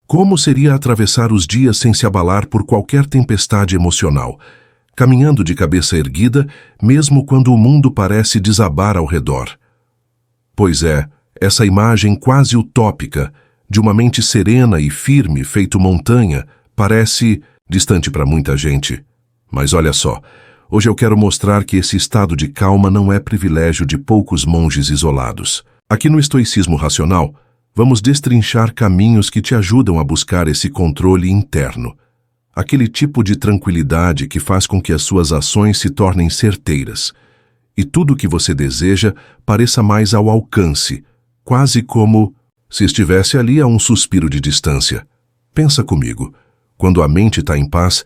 Como seria atravessar os dias sem se abalar por qualquer tempestade emocional, caminhando de cabeça erguida, mesmo quando o mundo parece desabar ao redor? Pois é, essa imagem quase utópica de uma mente serena e firme feito montanha parece distante para muita gente. Mas olha só, hoje eu quero mostrar que esse estado de calma não é privilégio de poucos monges isolados. Aqui no Estoicismo Racional, vamos destrinchar caminhos que te ajudam a buscar esse controle interno. Aquele tipo de tranquilidade que faz com que as suas ações se tornem certeiras e tudo o que você deseja pareça mais ao alcance, quase como se estivesse ali a um suspiro de distância. Pensa comigo, quando a mente está em paz,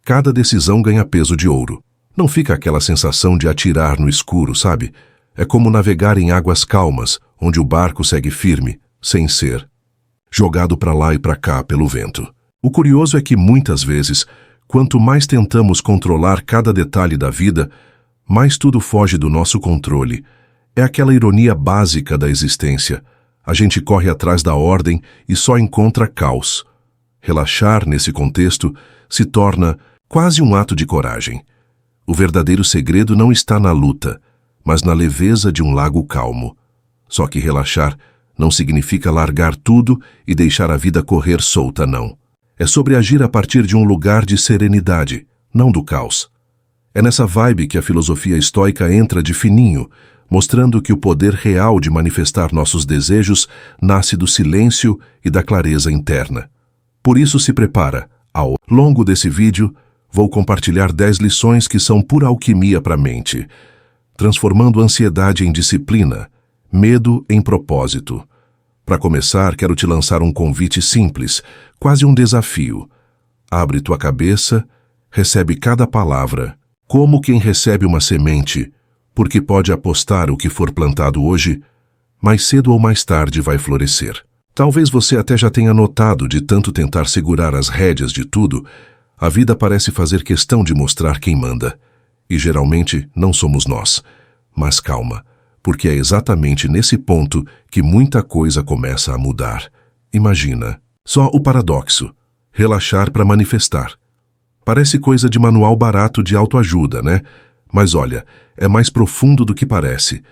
cada decisão ganha peso de ouro. Não fica aquela sensação de atirar no escuro, sabe? É como navegar em águas calmas, onde o barco segue firme, sem ser jogado para lá e para cá pelo vento. O curioso é que muitas vezes, quanto mais tentamos controlar cada detalhe da vida, mais tudo foge do nosso controle. É aquela ironia básica da existência. A gente corre atrás da ordem e só encontra caos. Relaxar, nesse contexto, se torna quase um ato de coragem. O verdadeiro segredo não está na luta, mas na leveza de um lago calmo. Só que relaxar não significa largar tudo e deixar a vida correr solta, não. É sobre agir a partir de um lugar de serenidade, não do caos. É nessa vibe que a filosofia estoica entra de fininho, mostrando que o poder real de manifestar nossos desejos nasce do silêncio e da clareza interna. Por isso se prepara. Ao longo desse vídeo, vou compartilhar 10 lições que são pura alquimia para a mente, transformando ansiedade em disciplina, medo em propósito. Para começar, quero te lançar um convite simples, quase um desafio. Abre tua cabeça, recebe cada palavra, como quem recebe uma semente, porque pode apostar o que for plantado hoje, mais cedo ou mais tarde vai florescer. Talvez você até já tenha notado, de tanto tentar segurar as rédeas de tudo, a vida parece fazer questão de mostrar quem manda. E geralmente não somos nós. Mas calma, porque é exatamente nesse ponto que muita coisa começa a mudar. Imagina, só o paradoxo, relaxar para manifestar. Parece coisa de manual barato de autoajuda, né? Mas olha, é mais profundo do que parece.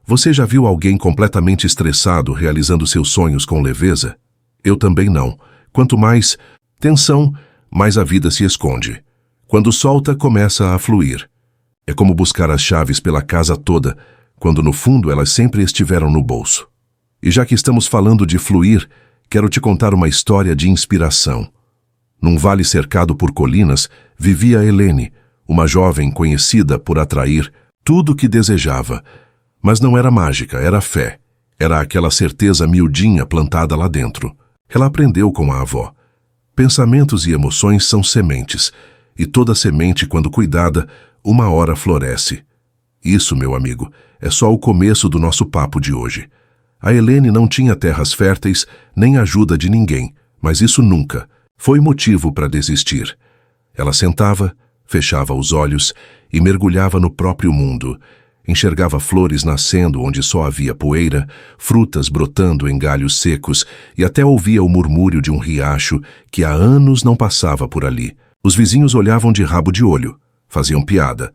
Você já viu alguém completamente estressado realizando seus sonhos com leveza? Eu também não. Quanto mais tensão, mais a vida se esconde. Quando solta, começa a fluir. É como buscar as chaves pela casa toda, quando no fundo elas sempre estiveram no bolso. E já que estamos falando de fluir, quero te contar uma história de inspiração. Num vale cercado por colinas, vivia Helene, uma jovem conhecida por atrair tudo o que desejava. Mas não era mágica, era fé. Era aquela certeza miudinha plantada lá dentro. Ela aprendeu com a avó. Pensamentos e emoções são sementes, e toda semente, quando cuidada, uma hora floresce. Isso, meu amigo, é só o começo do nosso papo de hoje. A Helene não tinha terras férteis, nem ajuda de ninguém, mas isso nunca foi motivo para desistir. Ela sentava, fechava os olhos e mergulhava no próprio mundo. Enxergava flores nascendo onde só havia poeira, frutas brotando em galhos secos e até ouvia o murmúrio de um riacho que há anos não passava por ali. Os vizinhos olhavam de rabo de olho, faziam piada.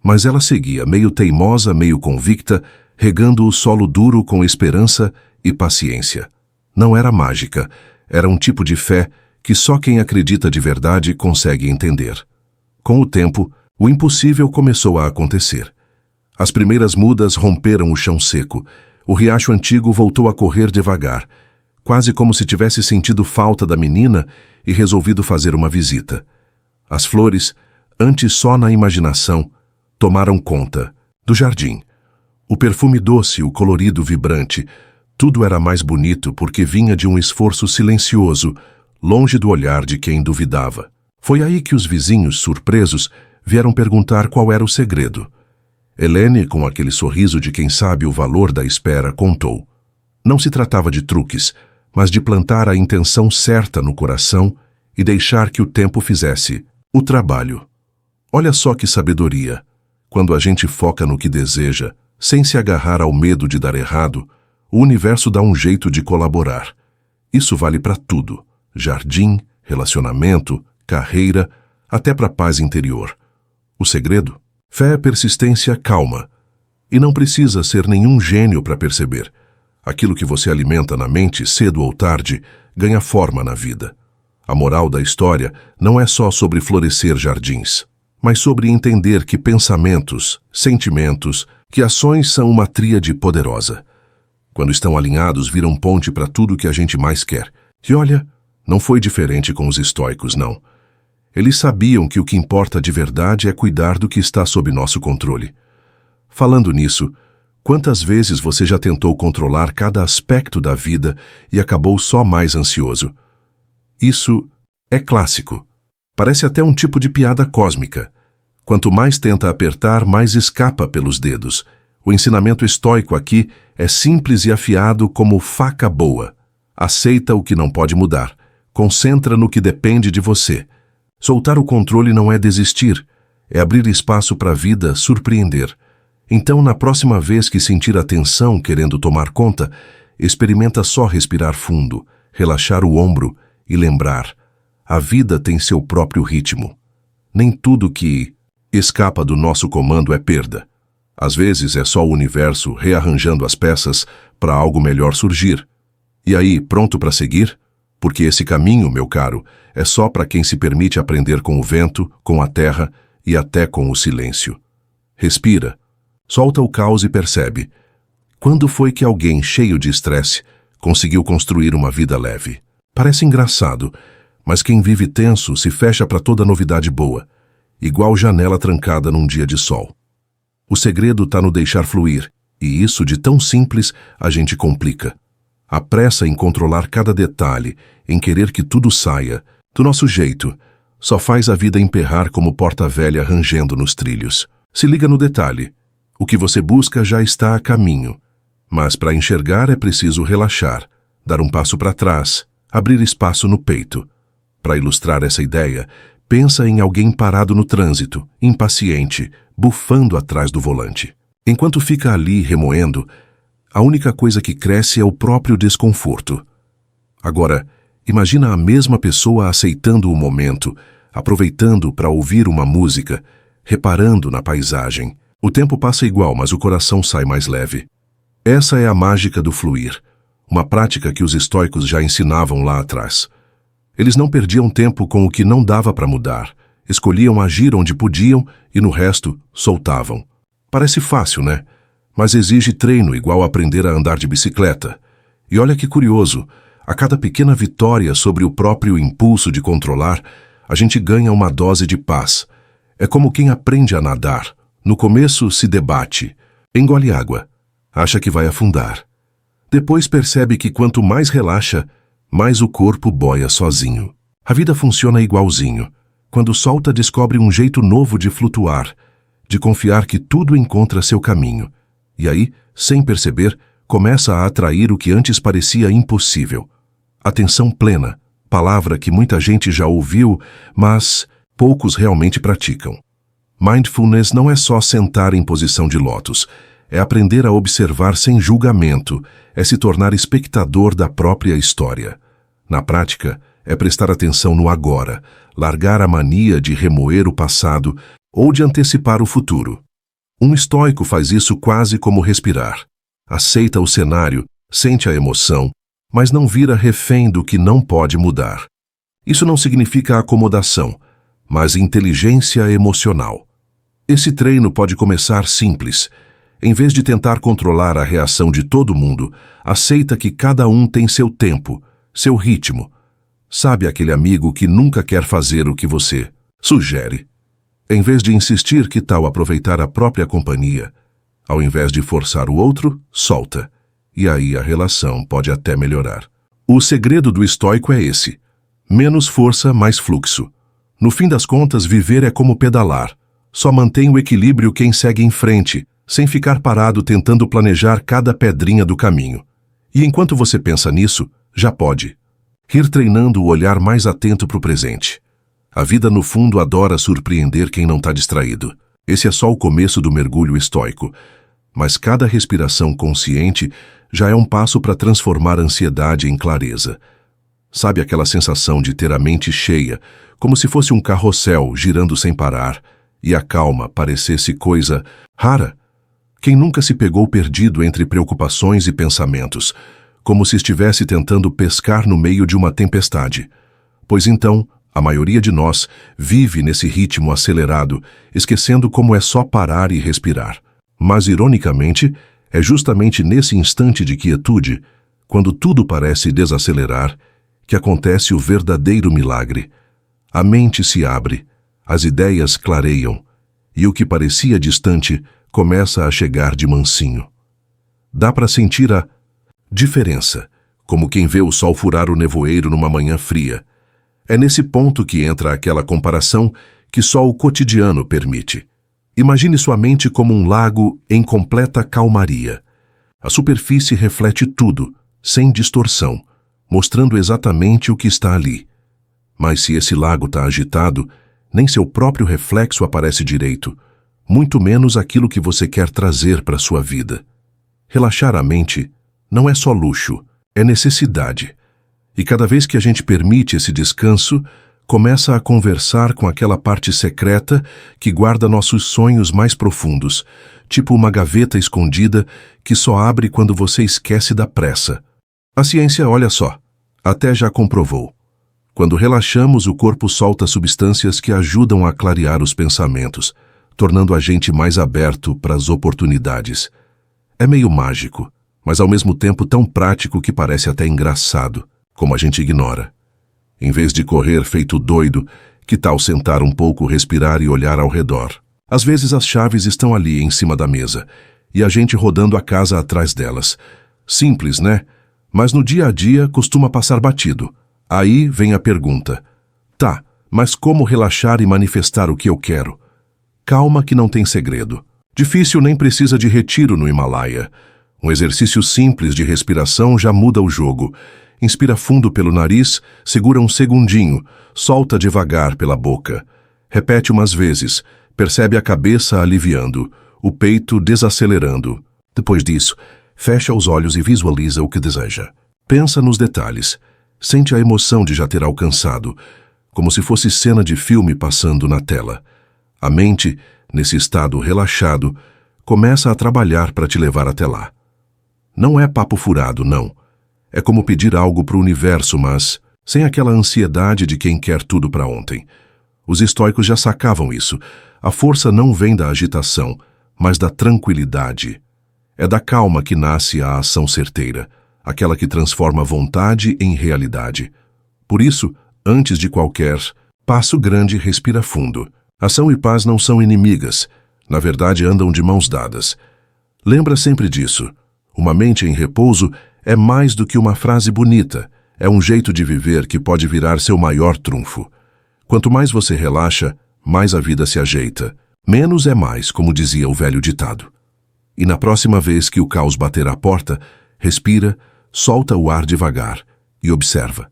Mas ela seguia, meio teimosa, meio convicta, regando o solo duro com esperança e paciência. Não era mágica, era um tipo de fé que só quem acredita de verdade consegue entender. Com o tempo, o impossível começou a acontecer. As primeiras mudas romperam o chão seco. O riacho antigo voltou a correr devagar, quase como se tivesse sentido falta da menina e resolvido fazer uma visita. As flores, antes só na imaginação, tomaram conta do jardim. O perfume doce, o colorido vibrante, tudo era mais bonito porque vinha de um esforço silencioso, longe do olhar de quem duvidava. Foi aí que os vizinhos, surpresos, vieram perguntar qual era o segredo. Helene, com aquele sorriso de quem sabe o valor da espera, contou. Não se tratava de truques, mas de plantar a intenção certa no coração e deixar que o tempo fizesse o trabalho. Olha só que sabedoria. Quando a gente foca no que deseja, sem se agarrar ao medo de dar errado, o universo dá um jeito de colaborar. Isso vale para tudo. jardim, relacionamento, carreira, até para a paz interior. O segredo? Fé é persistência calma. E não precisa ser nenhum gênio para perceber. Aquilo que você alimenta na mente, cedo ou tarde, ganha forma na vida. A moral da história não é só sobre florescer jardins, mas sobre entender que pensamentos, sentimentos, que ações são uma tríade poderosa. Quando estão alinhados, viram ponte para tudo que a gente mais quer. E olha, não foi diferente com os estoicos, não. Eles sabiam que o que importa de verdade é cuidar do que está sob nosso controle. Falando nisso, quantas vezes você já tentou controlar cada aspecto da vida e acabou só mais ansioso? Isso é clássico. Parece até um tipo de piada cósmica. Quanto mais tenta apertar, mais escapa pelos dedos. O ensinamento estoico aqui é simples e afiado como faca boa. Aceita o que não pode mudar. Concentra no que depende de você. Soltar o controle não é desistir, é abrir espaço para a vida surpreender. Então, na próxima vez que sentir a tensão querendo tomar conta, experimenta só respirar fundo, relaxar o ombro e lembrar: a vida tem seu próprio ritmo. Nem tudo que escapa do nosso comando é perda. Às vezes é só o universo rearranjando as peças para algo melhor surgir. E aí, pronto para seguir? Porque esse caminho, meu caro, é só para quem se permite aprender com o vento, com a terra e até com o silêncio. Respira, solta o caos e percebe. Quando foi que alguém cheio de estresse conseguiu construir uma vida leve? Parece engraçado, mas quem vive tenso se fecha para toda novidade boa, igual janela trancada num dia de sol. O segredo está no deixar fluir, e isso de tão simples a gente complica. A pressa em controlar cada detalhe, em querer que tudo saia, do nosso jeito, só faz a vida emperrar como porta velha rangendo nos trilhos. Se liga no detalhe. O que você busca já está a caminho. Mas para enxergar é preciso relaxar, dar um passo para trás, abrir espaço no peito. Para ilustrar essa ideia, pensa em alguém parado no trânsito, impaciente, bufando atrás do volante. Enquanto fica ali remoendo, a única coisa que cresce é o próprio desconforto. Agora, imagina a mesma pessoa aceitando o momento, aproveitando para ouvir uma música, reparando na paisagem. O tempo passa igual, mas o coração sai mais leve. Essa é a mágica do fluir, uma prática que os estoicos já ensinavam lá atrás. Eles não perdiam tempo com o que não dava para mudar, escolhiam agir onde podiam e no resto soltavam. Parece fácil, né? Mas exige treino igual aprender a andar de bicicleta. E olha que curioso, a cada pequena vitória sobre o próprio impulso de controlar, a gente ganha uma dose de paz. É como quem aprende a nadar. No começo se debate, engole água, acha que vai afundar. Depois percebe que quanto mais relaxa, mais o corpo boia sozinho. A vida funciona igualzinho. Quando solta, descobre um jeito novo de flutuar, de confiar que tudo encontra seu caminho. E aí, sem perceber, começa a atrair o que antes parecia impossível. Atenção plena, palavra que muita gente já ouviu, mas poucos realmente praticam. Mindfulness não é só sentar em posição de lótus, é aprender a observar sem julgamento, é se tornar espectador da própria história. Na prática, é prestar atenção no agora, largar a mania de remoer o passado ou de antecipar o futuro. Um estoico faz isso quase como respirar. Aceita o cenário, sente a emoção, mas não vira refém do que não pode mudar. Isso não significa acomodação, mas inteligência emocional. Esse treino pode começar simples. Em vez de tentar controlar a reação de todo mundo, aceita que cada um tem seu tempo, seu ritmo. Sabe aquele amigo que nunca quer fazer o que você sugere? Em vez de insistir, que tal aproveitar a própria companhia? Ao invés de forçar o outro, solta. E aí a relação pode até melhorar. O segredo do estoico é esse. Menos força, mais fluxo. No fim das contas, viver é como pedalar. Só mantém o equilíbrio quem segue em frente, sem ficar parado tentando planejar cada pedrinha do caminho. E enquanto você pensa nisso, já pode ir treinando o olhar mais atento para o presente. A vida, no fundo, adora surpreender quem não está distraído. Esse é só o começo do mergulho estoico. Mas cada respiração consciente já é um passo para transformar a ansiedade em clareza. Sabe aquela sensação de ter a mente cheia, como se fosse um carrossel girando sem parar, e a calma parecesse coisa rara? Quem nunca se pegou perdido entre preocupações e pensamentos, como se estivesse tentando pescar no meio de uma tempestade? Pois então, a maioria de nós vive nesse ritmo acelerado, esquecendo como é só parar e respirar. Mas, ironicamente, é justamente nesse instante de quietude, quando tudo parece desacelerar, que acontece o verdadeiro milagre. A mente se abre, as ideias clareiam, e o que parecia distante começa a chegar de mansinho. Dá para sentir a diferença, como quem vê o sol furar o nevoeiro numa manhã fria. É nesse ponto que entra aquela comparação que só o cotidiano permite. Imagine sua mente como um lago em completa calmaria. A superfície reflete tudo, sem distorção, mostrando exatamente o que está ali. Mas se esse lago está agitado, nem seu próprio reflexo aparece direito, muito menos aquilo que você quer trazer para sua vida. Relaxar a mente não é só luxo, é necessidade. E cada vez que a gente permite esse descanso, começa a conversar com aquela parte secreta que guarda nossos sonhos mais profundos, tipo uma gaveta escondida que só abre quando você esquece da pressa. A ciência, olha só, até já comprovou. Quando relaxamos, o corpo solta substâncias que ajudam a clarear os pensamentos, tornando a gente mais aberto para as oportunidades. É meio mágico, mas ao mesmo tempo tão prático que parece até engraçado, como a gente ignora. Em vez de correr feito doido, que tal sentar um pouco, respirar e olhar ao redor? Às vezes as chaves estão ali em cima da mesa, e a gente rodando a casa atrás delas. Simples, né? Mas no dia a dia costuma passar batido. Aí vem a pergunta. Tá, mas como relaxar e manifestar o que eu quero? Calma que não tem segredo. Difícil nem precisa de retiro no Himalaia. Um exercício simples de respiração já muda o jogo. Inspira fundo pelo nariz, segura um segundinho, solta devagar pela boca. Repete umas vezes, percebe a cabeça aliviando, o peito desacelerando. Depois disso, fecha os olhos e visualiza o que deseja. Pensa nos detalhes. Sente a emoção de já ter alcançado, como se fosse cena de filme passando na tela. A mente, nesse estado relaxado, começa a trabalhar para te levar até lá. Não é papo furado, não. É como pedir algo para o universo, mas sem aquela ansiedade de quem quer tudo para ontem. Os estoicos já sacavam isso. A força não vem da agitação, mas da tranquilidade. É da calma que nasce a ação certeira, aquela que transforma vontade em realidade. Por isso, antes de qualquer passo grande, respira fundo. Ação e paz não são inimigas, na verdade andam de mãos dadas. Lembra sempre disso. Uma mente em repouso é mais do que uma frase bonita, é um jeito de viver que pode virar seu maior trunfo. Quanto mais você relaxa, mais a vida se ajeita. Menos é mais, como dizia o velho ditado. E na próxima vez que o caos bater à porta, respira, solta o ar devagar e observa.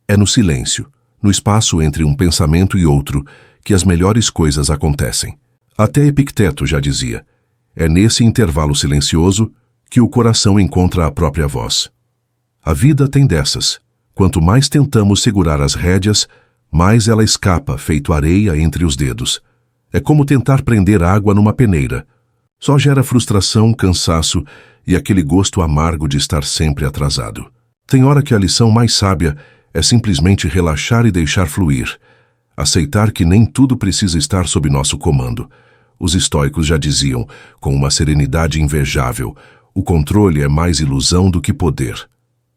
É no silêncio, no espaço entre um pensamento e outro, que as melhores coisas acontecem. Até Epicteto já dizia, é nesse intervalo silencioso que o coração encontra a própria voz. A vida tem dessas. Quanto mais tentamos segurar as rédeas, mais ela escapa, feito areia entre os dedos. É como tentar prender água numa peneira. Só gera frustração, cansaço e aquele gosto amargo de estar sempre atrasado. Tem hora que a lição mais sábia é simplesmente relaxar e deixar fluir. Aceitar que nem tudo precisa estar sob nosso comando. Os estoicos já diziam, com uma serenidade invejável, o controle é mais ilusão do que poder.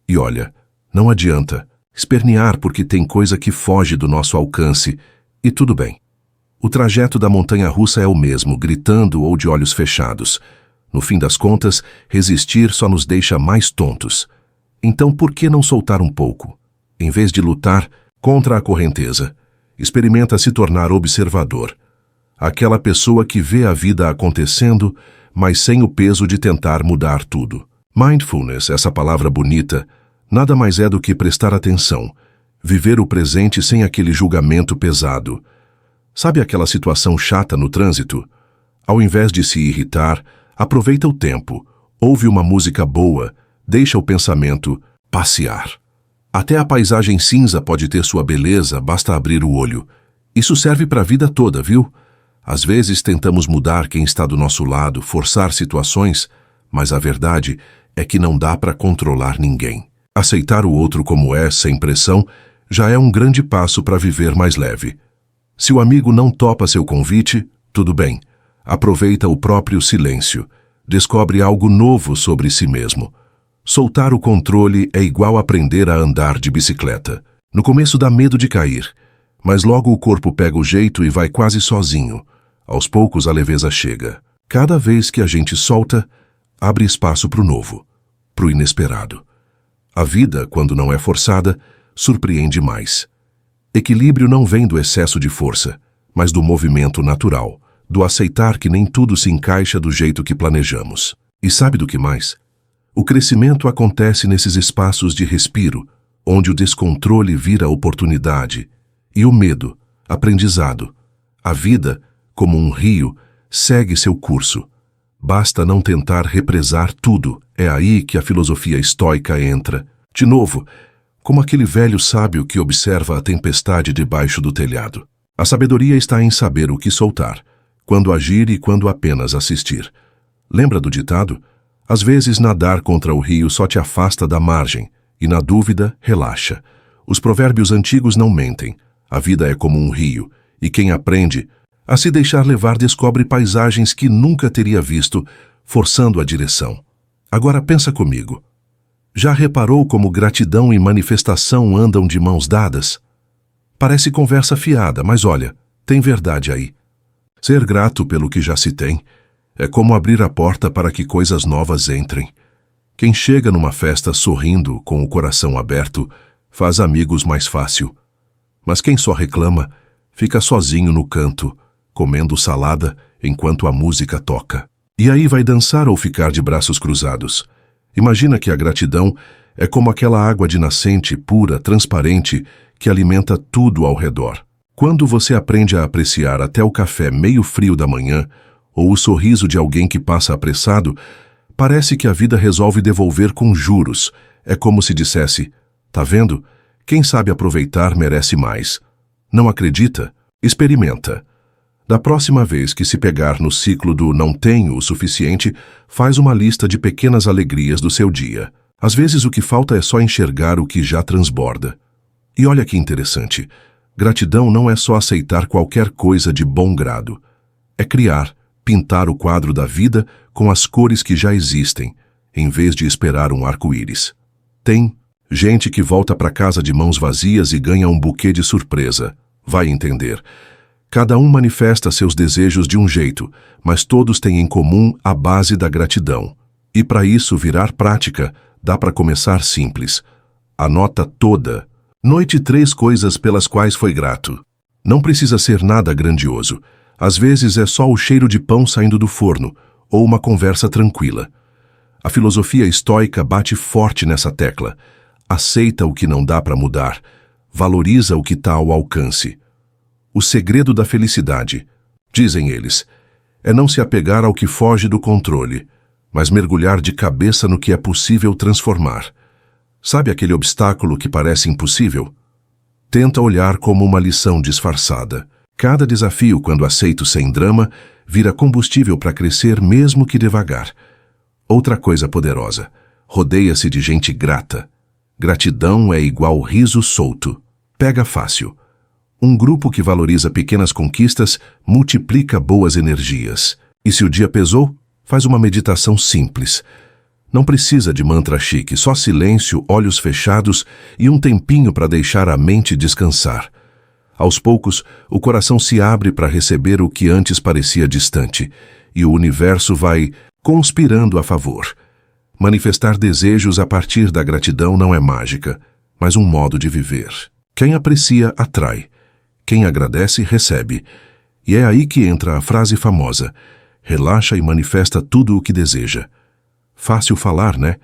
E olha, não adianta espernear porque tem coisa que foge do nosso alcance, e tudo bem. O trajeto da montanha-russa é o mesmo, gritando ou de olhos fechados. No fim das contas, resistir só nos deixa mais tontos. Então por que não soltar um pouco? Em vez de lutar contra a correnteza, experimenta se tornar observador. Aquela pessoa que vê a vida acontecendo, mas sem o peso de tentar mudar tudo. Mindfulness, essa palavra bonita, nada mais é do que prestar atenção, viver o presente sem aquele julgamento pesado. Sabe aquela situação chata no trânsito? Ao invés de se irritar, aproveita o tempo, ouve uma música boa, deixa o pensamento passear. Até a paisagem cinza pode ter sua beleza, basta abrir o olho. Isso serve para a vida toda, viu? Às vezes tentamos mudar quem está do nosso lado, forçar situações, mas a verdade é que não dá para controlar ninguém. Aceitar o outro como é, sem pressão, já é um grande passo para viver mais leve. Se o amigo não topa seu convite, tudo bem. Aproveita o próprio silêncio. Descobre algo novo sobre si mesmo. Soltar o controle é igual aprender a andar de bicicleta. No começo dá medo de cair, mas logo o corpo pega o jeito e vai quase sozinho. Aos poucos a leveza chega. Cada vez que a gente solta, abre espaço para o novo, para o inesperado. A vida, quando não é forçada, surpreende mais. Equilíbrio não vem do excesso de força, mas do movimento natural, do aceitar que nem tudo se encaixa do jeito que planejamos. E sabe do que mais? O crescimento acontece nesses espaços de respiro, onde o descontrole vira oportunidade, e o medo, aprendizado. A vida, como um rio, segue seu curso. Basta não tentar represar tudo. É aí que a filosofia estoica entra. De novo, como aquele velho sábio que observa a tempestade debaixo do telhado. A sabedoria está em saber o que soltar, quando agir e quando apenas assistir. Lembra do ditado? Às vezes nadar contra o rio só te afasta da margem, e na dúvida, relaxa. Os provérbios antigos não mentem. A vida é como um rio, e quem aprende a se deixar levar descobre paisagens que nunca teria visto, forçando a direção. Agora pensa comigo. Já reparou como gratidão e manifestação andam de mãos dadas? Parece conversa fiada, mas olha, tem verdade aí. Ser grato pelo que já se tem é como abrir a porta para que coisas novas entrem. Quem chega numa festa sorrindo, com o coração aberto, faz amigos mais fácil. Mas quem só reclama, fica sozinho no canto, comendo salada enquanto a música toca. E aí vai dançar ou ficar de braços cruzados? Imagina que a gratidão é como aquela água de nascente, pura, transparente, que alimenta tudo ao redor. Quando você aprende a apreciar até o café meio frio da manhã, ou o sorriso de alguém que passa apressado, parece que a vida resolve devolver com juros. É como se dissesse, tá vendo? Quem sabe aproveitar merece mais. Não acredita? Experimenta. Da próxima vez que se pegar no ciclo do não tenho o suficiente, faz uma lista de pequenas alegrias do seu dia. Às vezes o que falta é só enxergar o que já transborda. E olha que interessante, gratidão não é só aceitar qualquer coisa de bom grado. É criar, pintar o quadro da vida com as cores que já existem, em vez de esperar um arco-íris. Tem gente que volta para casa de mãos vazias e ganha um buquê de surpresa. Vai entender. Cada um manifesta seus desejos de um jeito, mas todos têm em comum a base da gratidão. E para isso virar prática, dá para começar simples. Anota toda. Noite 3 coisas pelas quais foi grato. Não precisa ser nada grandioso. Às vezes é só o cheiro de pão saindo do forno, ou uma conversa tranquila. A filosofia estoica bate forte nessa tecla. Aceita o que não dá para mudar. Valoriza o que está ao alcance. O segredo da felicidade, dizem eles, é não se apegar ao que foge do controle, mas mergulhar de cabeça no que é possível transformar. Sabe aquele obstáculo que parece impossível? Tenta olhar como uma lição disfarçada. Cada desafio, quando aceito sem drama, vira combustível para crescer mesmo que devagar. Outra coisa poderosa, rodeia-se de gente grata. Gratidão é igual riso solto. Pega fácil. Um grupo que valoriza pequenas conquistas multiplica boas energias. E se o dia pesou, faz uma meditação simples. Não precisa de mantra chique, só silêncio, olhos fechados e um tempinho para deixar a mente descansar. Aos poucos, o coração se abre para receber o que antes parecia distante, e o universo vai conspirando a favor. Manifestar desejos a partir da gratidão não é mágica, mas um modo de viver. Quem aprecia, atrai. Quem agradece, recebe. E é aí que entra a frase famosa: relaxa e manifesta tudo o que deseja. Fácil falar, né?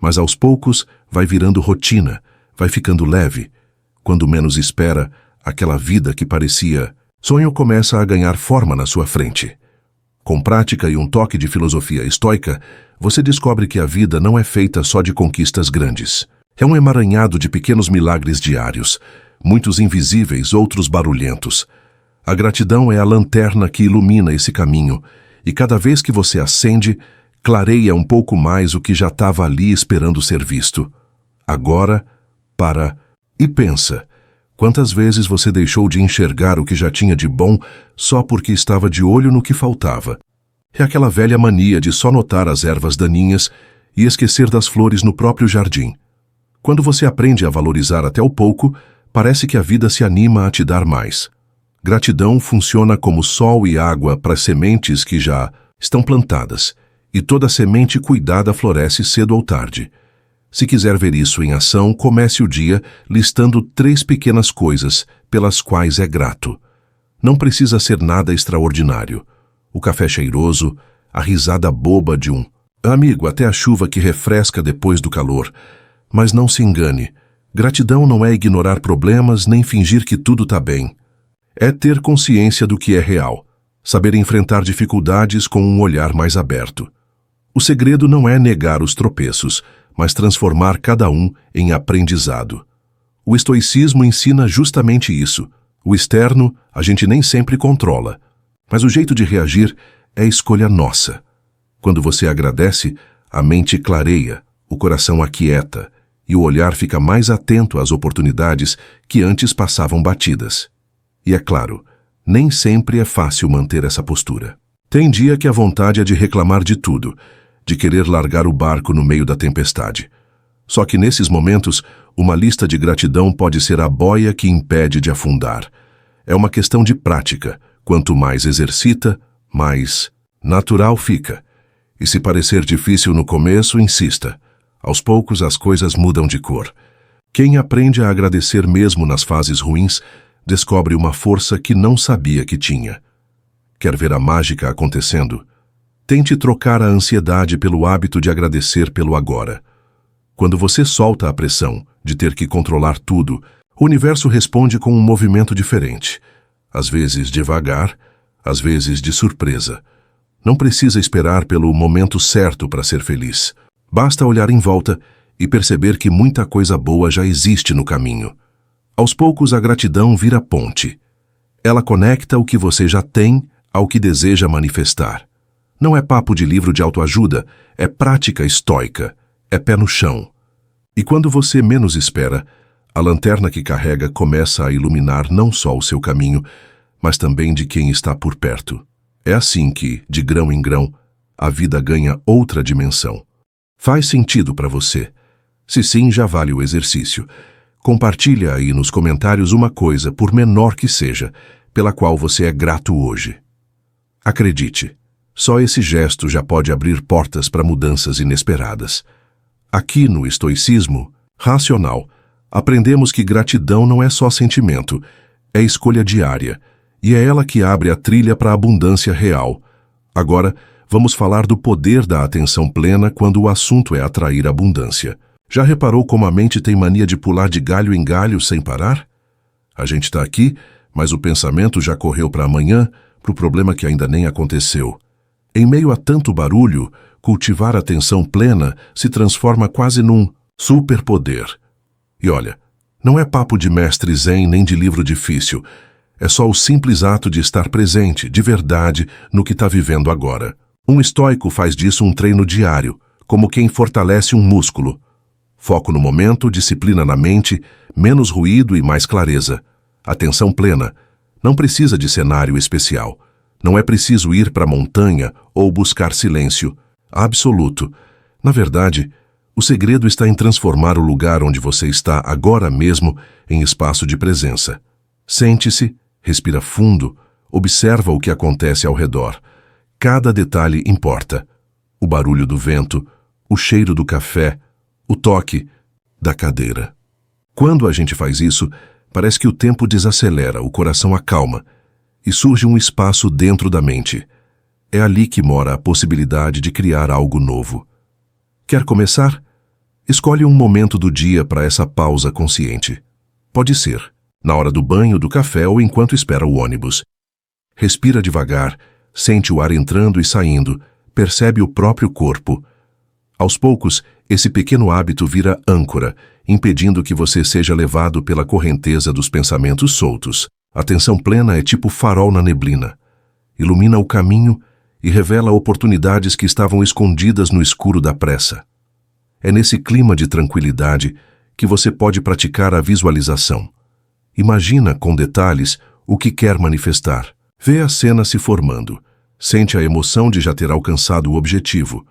Mas aos poucos vai virando rotina, vai ficando leve. Quando menos espera, aquela vida que parecia sonho começa a ganhar forma na sua frente. Com prática e um toque de filosofia estoica, você descobre que a vida não é feita só de conquistas grandes. É um emaranhado de pequenos milagres diários, muitos invisíveis, outros barulhentos. A gratidão é a lanterna que ilumina esse caminho, e cada vez que você acende, clareia um pouco mais o que já estava ali esperando ser visto. Agora, para e pensa. Quantas vezes você deixou de enxergar o que já tinha de bom só porque estava de olho no que faltava? É aquela velha mania de só notar as ervas daninhas e esquecer das flores no próprio jardim. Quando você aprende a valorizar até o pouco, parece que a vida se anima a te dar mais. Gratidão funciona como sol e água para as sementes que já estão plantadas, e toda semente cuidada floresce cedo ou tarde. Se quiser ver isso em ação, comece o dia listando 3 pequenas coisas pelas quais é grato. Não precisa ser nada extraordinário. O café cheiroso, a risada boba de um amigo, até a chuva que refresca depois do calor. Mas não se engane, gratidão não é ignorar problemas nem fingir que tudo está bem. É ter consciência do que é real, saber enfrentar dificuldades com um olhar mais aberto. O segredo não é negar os tropeços, mas transformar cada um em aprendizado. O estoicismo ensina justamente isso. O externo a gente nem sempre controla, mas o jeito de reagir é escolha nossa. Quando você agradece, a mente clareia, o coração aquieta e o olhar fica mais atento às oportunidades que antes passavam batidas. E é claro, nem sempre é fácil manter essa postura. Tem dia que a vontade é de reclamar de tudo, de querer largar o barco no meio da tempestade. Só que nesses momentos, uma lista de gratidão pode ser a boia que impede de afundar. É uma questão de prática. Quanto mais exercita, mais natural fica. E se parecer difícil no começo, insista. Aos poucos as coisas mudam de cor. Quem aprende a agradecer mesmo nas fases ruins, descobre uma força que não sabia que tinha. Quer ver a mágica acontecendo? Tente trocar a ansiedade pelo hábito de agradecer pelo agora. Quando você solta a pressão de ter que controlar tudo, o universo responde com um movimento diferente. Às vezes devagar, às vezes de surpresa. Não precisa esperar pelo momento certo para ser feliz. Basta olhar em volta e perceber que muita coisa boa já existe no caminho. Aos poucos a gratidão vira ponte. Ela conecta o que você já tem ao que deseja manifestar. Não é papo de livro de autoajuda, é prática estoica, é pé no chão. E quando você menos espera, a lanterna que carrega começa a iluminar não só o seu caminho, mas também de quem está por perto. É assim que, de grão em grão, a vida ganha outra dimensão. Faz sentido para você? Se sim, já vale o exercício. Compartilha aí nos comentários uma coisa, por menor que seja, pela qual você é grato hoje. Acredite, só esse gesto já pode abrir portas para mudanças inesperadas. Aqui no estoicismo racional, aprendemos que gratidão não é só sentimento, é escolha diária, e é ela que abre a trilha para a abundância real. Agora, vamos falar do poder da atenção plena quando o assunto é atrair abundância. Já reparou como a mente tem mania de pular de galho em galho sem parar? A gente está aqui, mas o pensamento já correu para amanhã, para o problema que ainda nem aconteceu. Em meio a tanto barulho, cultivar a atenção plena se transforma quase num superpoder. E olha, não é papo de mestre zen nem de livro difícil. É só o simples ato de estar presente, de verdade, no que está vivendo agora. Um estoico faz disso um treino diário, como quem fortalece um músculo. Foco no momento, disciplina na mente, menos ruído e mais clareza. Atenção plena. Não precisa de cenário especial. Não é preciso ir para a montanha ou buscar silêncio absoluto. Na verdade, o segredo está em transformar o lugar onde você está agora mesmo em espaço de presença. Sente-se, respira fundo, observa o que acontece ao redor. Cada detalhe importa. O barulho do vento, o cheiro do café, o toque da cadeira. Quando a gente faz isso, parece que o tempo desacelera, o coração acalma e surge um espaço dentro da mente. É ali que mora a possibilidade de criar algo novo. Quer começar? Escolhe um momento do dia para essa pausa consciente. Pode ser na hora do banho, do café ou enquanto espera o ônibus. Respira devagar, sente o ar entrando e saindo, percebe o próprio corpo. Aos poucos, Esse pequeno hábito vira âncora, impedindo que você seja levado pela correnteza dos pensamentos soltos. A atenção plena é tipo farol na neblina. Ilumina o caminho e revela oportunidades que estavam escondidas no escuro da pressa. É nesse clima de tranquilidade que você pode praticar a visualização. Imagina com detalhes o que quer manifestar. Vê a cena se formando. Sente a emoção de já ter alcançado o objetivo.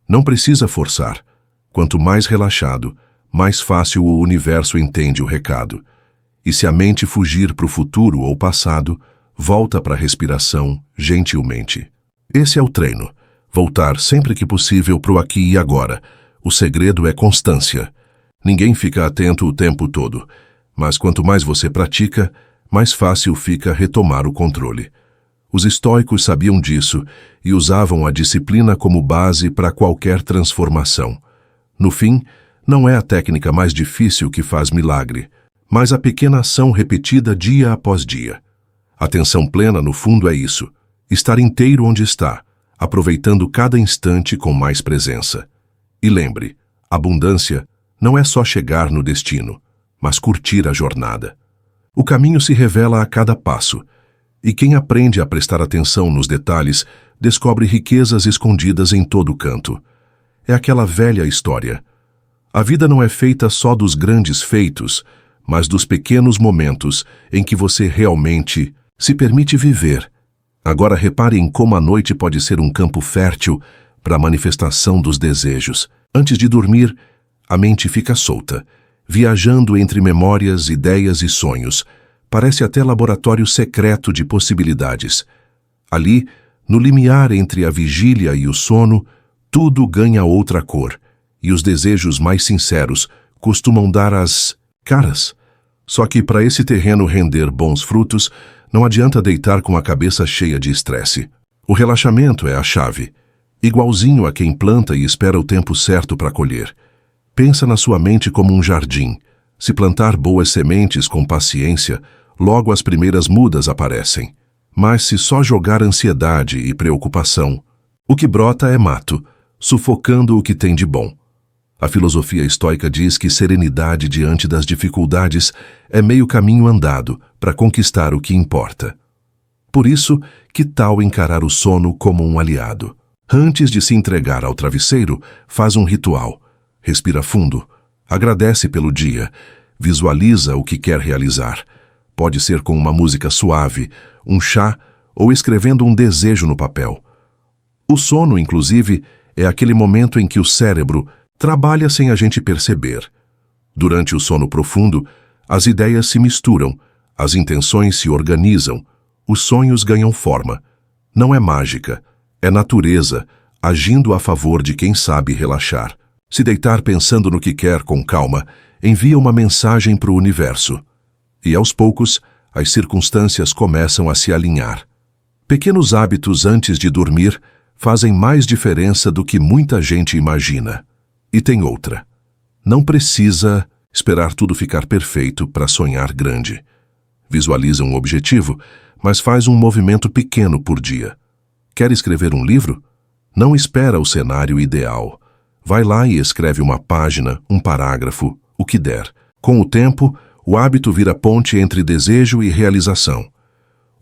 Não precisa forçar. Quanto mais relaxado, mais fácil o universo entende o recado. E se a mente fugir para o futuro ou passado, volta para a respiração gentilmente. Esse é o treino. Voltar sempre que possível para o aqui e agora. O segredo é constância. Ninguém fica atento o tempo todo, mas quanto mais você pratica, mais fácil fica retomar o controle. Os estoicos sabiam disso e usavam a disciplina como base para qualquer transformação. No fim, não é a técnica mais difícil que faz milagre, mas a pequena ação repetida dia após dia. Atenção plena, no fundo, é isso: estar inteiro onde está, aproveitando cada instante com mais presença. E lembre, abundância não é só chegar no destino, mas curtir a jornada. O caminho se revela a cada passo, e quem aprende a prestar atenção nos detalhes descobre riquezas escondidas em todo canto. É aquela velha história. A vida não é feita só dos grandes feitos, mas dos pequenos momentos em que você realmente se permite viver. Agora repare em como a noite pode ser um campo fértil para a manifestação dos desejos. Antes de dormir, a mente fica solta, viajando entre memórias, ideias e sonhos. Parece até laboratório secreto de possibilidades. Ali, no limiar entre a vigília e o sono, tudo ganha outra cor, e os desejos mais sinceros costumam dar as caras. Só que para esse terreno render bons frutos, não adianta deitar com a cabeça cheia de estresse. O relaxamento é a chave. Igualzinho a quem planta e espera o tempo certo para colher. Pensa na sua mente como um jardim. Se plantar boas sementes com paciência, logo as primeiras mudas aparecem. Mas se só jogar ansiedade e preocupação, o que brota é mato, sufocando o que tem de bom. A filosofia estoica diz que serenidade diante das dificuldades é meio caminho andado para conquistar o que importa. Por isso, que tal encarar o sono como um aliado? Antes de se entregar ao travesseiro, faz um ritual. Respira fundo, agradece pelo dia, visualiza o que quer realizar. Pode ser com uma música suave, um chá ou escrevendo um desejo no papel. O sono, inclusive, é aquele momento em que o cérebro trabalha sem a gente perceber. Durante o sono profundo, as ideias se misturam, as intenções se organizam, os sonhos ganham forma. Não é mágica, é natureza, agindo a favor de quem sabe relaxar. Se deitar pensando no que quer com calma, envia uma mensagem para o universo. E aos poucos, as circunstâncias começam a se alinhar. Pequenos hábitos antes de dormir fazem mais diferença do que muita gente imagina. E tem outra. Não precisa esperar tudo ficar perfeito para sonhar grande. Visualiza um objetivo, mas faz um movimento pequeno por dia. Quer escrever um livro? Não espera o cenário ideal. Vai lá e escreve uma página, um parágrafo, o que der. Com o tempo, o hábito vira ponte entre desejo e realização.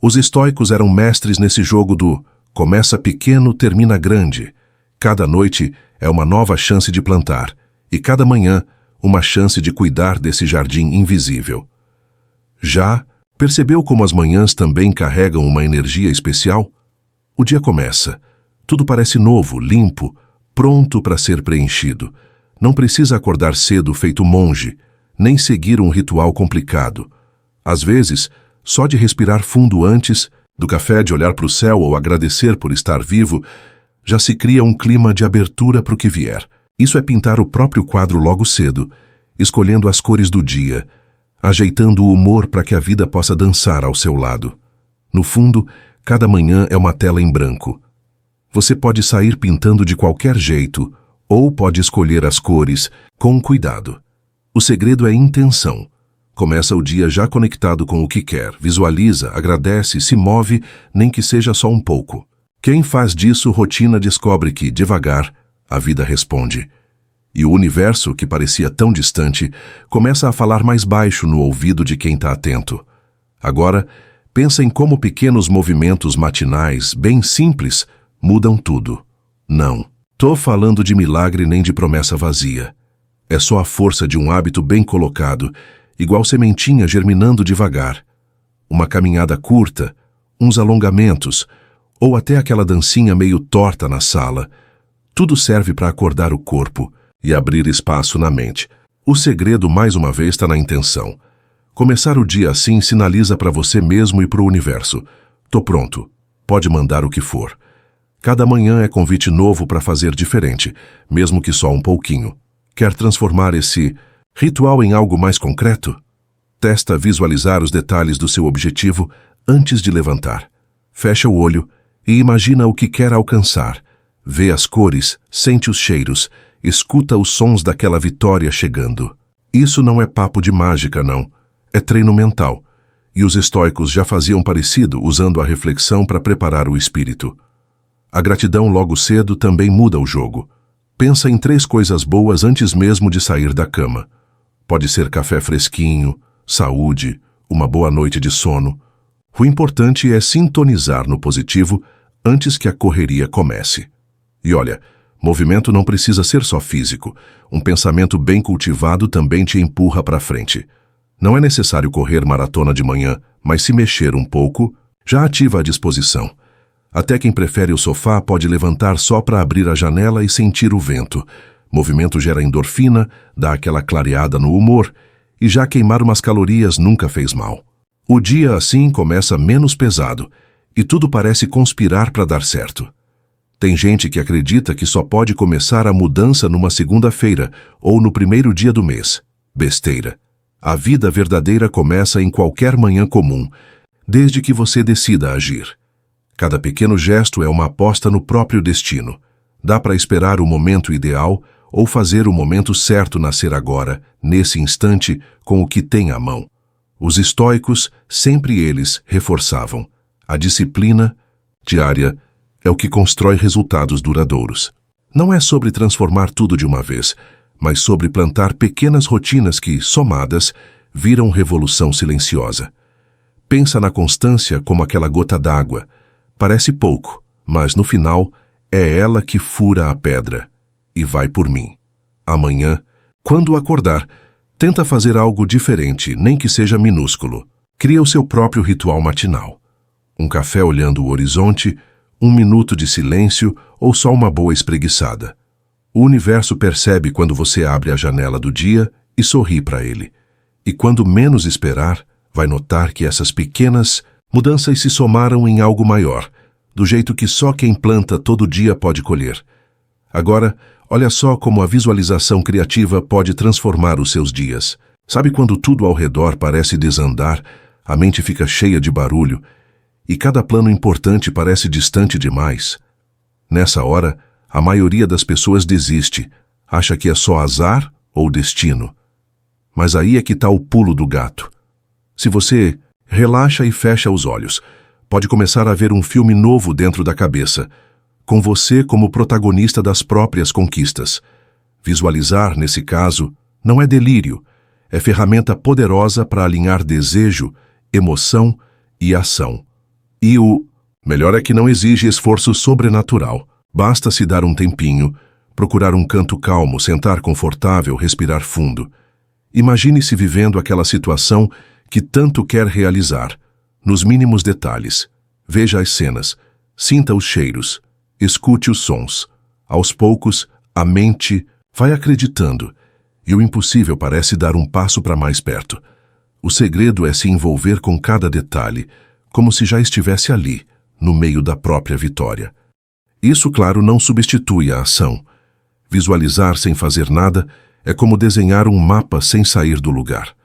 Os estoicos eram mestres nesse jogo do começa pequeno, termina grande. Cada noite é uma nova chance de plantar, e cada manhã uma chance de cuidar desse jardim invisível. Já percebeu como as manhãs também carregam uma energia especial? O dia começa. Tudo parece novo, limpo, pronto para ser preenchido. Não precisa acordar cedo feito monge, nem seguir um ritual complicado. Às vezes, só de respirar fundo antes, do café, de olhar para o céu ou agradecer por estar vivo, já se cria um clima de abertura para o que vier. Isso é pintar o próprio quadro logo cedo, escolhendo as cores do dia, ajeitando o humor para que a vida possa dançar ao seu lado. No fundo, cada manhã é uma tela em branco. Você pode sair pintando de qualquer jeito, ou pode escolher as cores com cuidado. O segredo é intenção. Começa o dia já conectado com o que quer, visualiza, agradece, se move, nem que seja só um pouco. Quem faz disso rotina descobre que, devagar, a vida responde. E o universo, que parecia tão distante, começa a falar mais baixo no ouvido de quem está atento. Agora, pensa em como pequenos movimentos matinais, bem simples, mudam tudo. Não, tô falando de milagre nem de promessa vazia. É só a força de um hábito bem colocado, igual sementinha germinando devagar. Uma caminhada curta, uns alongamentos, ou até aquela dancinha meio torta na sala. Tudo serve para acordar o corpo e abrir espaço na mente. O segredo, mais uma vez, está na intenção. Começar o dia assim sinaliza para você mesmo e para o universo: tô pronto, pode mandar o que for. Cada manhã é convite novo para fazer diferente, mesmo que só um pouquinho. Quer transformar esse ritual em algo mais concreto? Testa visualizar os detalhes do seu objetivo antes de levantar. Fecha o olho e imagina o que quer alcançar. Vê as cores, sente os cheiros, escuta os sons daquela vitória chegando. Isso não é papo de mágica, não. É treino mental. E os estoicos já faziam parecido usando a reflexão para preparar o espírito. A gratidão logo cedo também muda o jogo. Pensa em 3 coisas boas antes mesmo de sair da cama. Pode ser café fresquinho, saúde, uma boa noite de sono. O importante é sintonizar no positivo antes que a correria comece. E olha, movimento não precisa ser só físico. Um pensamento bem cultivado também te empurra para frente. Não é necessário correr maratona de manhã, mas se mexer um pouco, já ativa a disposição. Até quem prefere o sofá pode levantar só para abrir a janela e sentir o vento. Movimento gera endorfina, dá aquela clareada no humor, e já queimar umas calorias nunca fez mal. O dia assim começa menos pesado, e tudo parece conspirar para dar certo. Tem gente que acredita que só pode começar a mudança numa segunda-feira ou no primeiro dia do mês. Besteira. A vida verdadeira começa em qualquer manhã comum, desde que você decida agir. Cada pequeno gesto é uma aposta no próprio destino. Dá para esperar o momento ideal ou fazer o momento certo nascer agora, nesse instante, com o que tem à mão. Os estoicos, sempre eles, reforçavam: a disciplina diária é o que constrói resultados duradouros. Não é sobre transformar tudo de uma vez, mas sobre plantar pequenas rotinas que, somadas, viram revolução silenciosa. Pensa na constância como aquela gota d'água. Parece pouco, mas no final é ela que fura a pedra. E vai por mim. Amanhã, quando acordar, tenta fazer algo diferente, nem que seja minúsculo. Cria o seu próprio ritual matinal. Um café olhando o horizonte, 1 minuto de silêncio ou só uma boa espreguiçada. O universo percebe quando você abre a janela do dia e sorri para ele. E quando menos esperar, vai notar que essas pequenas mudanças se somaram em algo maior, do jeito que só quem planta todo dia pode colher. Agora, olha só como a visualização criativa pode transformar os seus dias. Sabe quando tudo ao redor parece desandar, a mente fica cheia de barulho, e cada plano importante parece distante demais? Nessa hora, a maioria das pessoas desiste, acha que é só azar ou destino. Mas aí é que está o pulo do gato. Se você relaxa e fecha os olhos, pode começar a ver um filme novo dentro da cabeça, com você como protagonista das próprias conquistas. Visualizar, nesse caso, não é delírio, é ferramenta poderosa para alinhar desejo, emoção e ação. E o melhor é que não exige esforço sobrenatural. Basta se dar um tempinho, procurar um canto calmo, sentar confortável, respirar fundo. Imagine-se vivendo aquela situação que tanto quer realizar, nos mínimos detalhes. Veja as cenas, sinta os cheiros, escute os sons. Aos poucos, a mente vai acreditando, e o impossível parece dar um passo para mais perto. O segredo é se envolver com cada detalhe, como se já estivesse ali, no meio da própria vitória. Isso, claro, não substitui a ação. Visualizar sem fazer nada é como desenhar um mapa sem sair do lugar.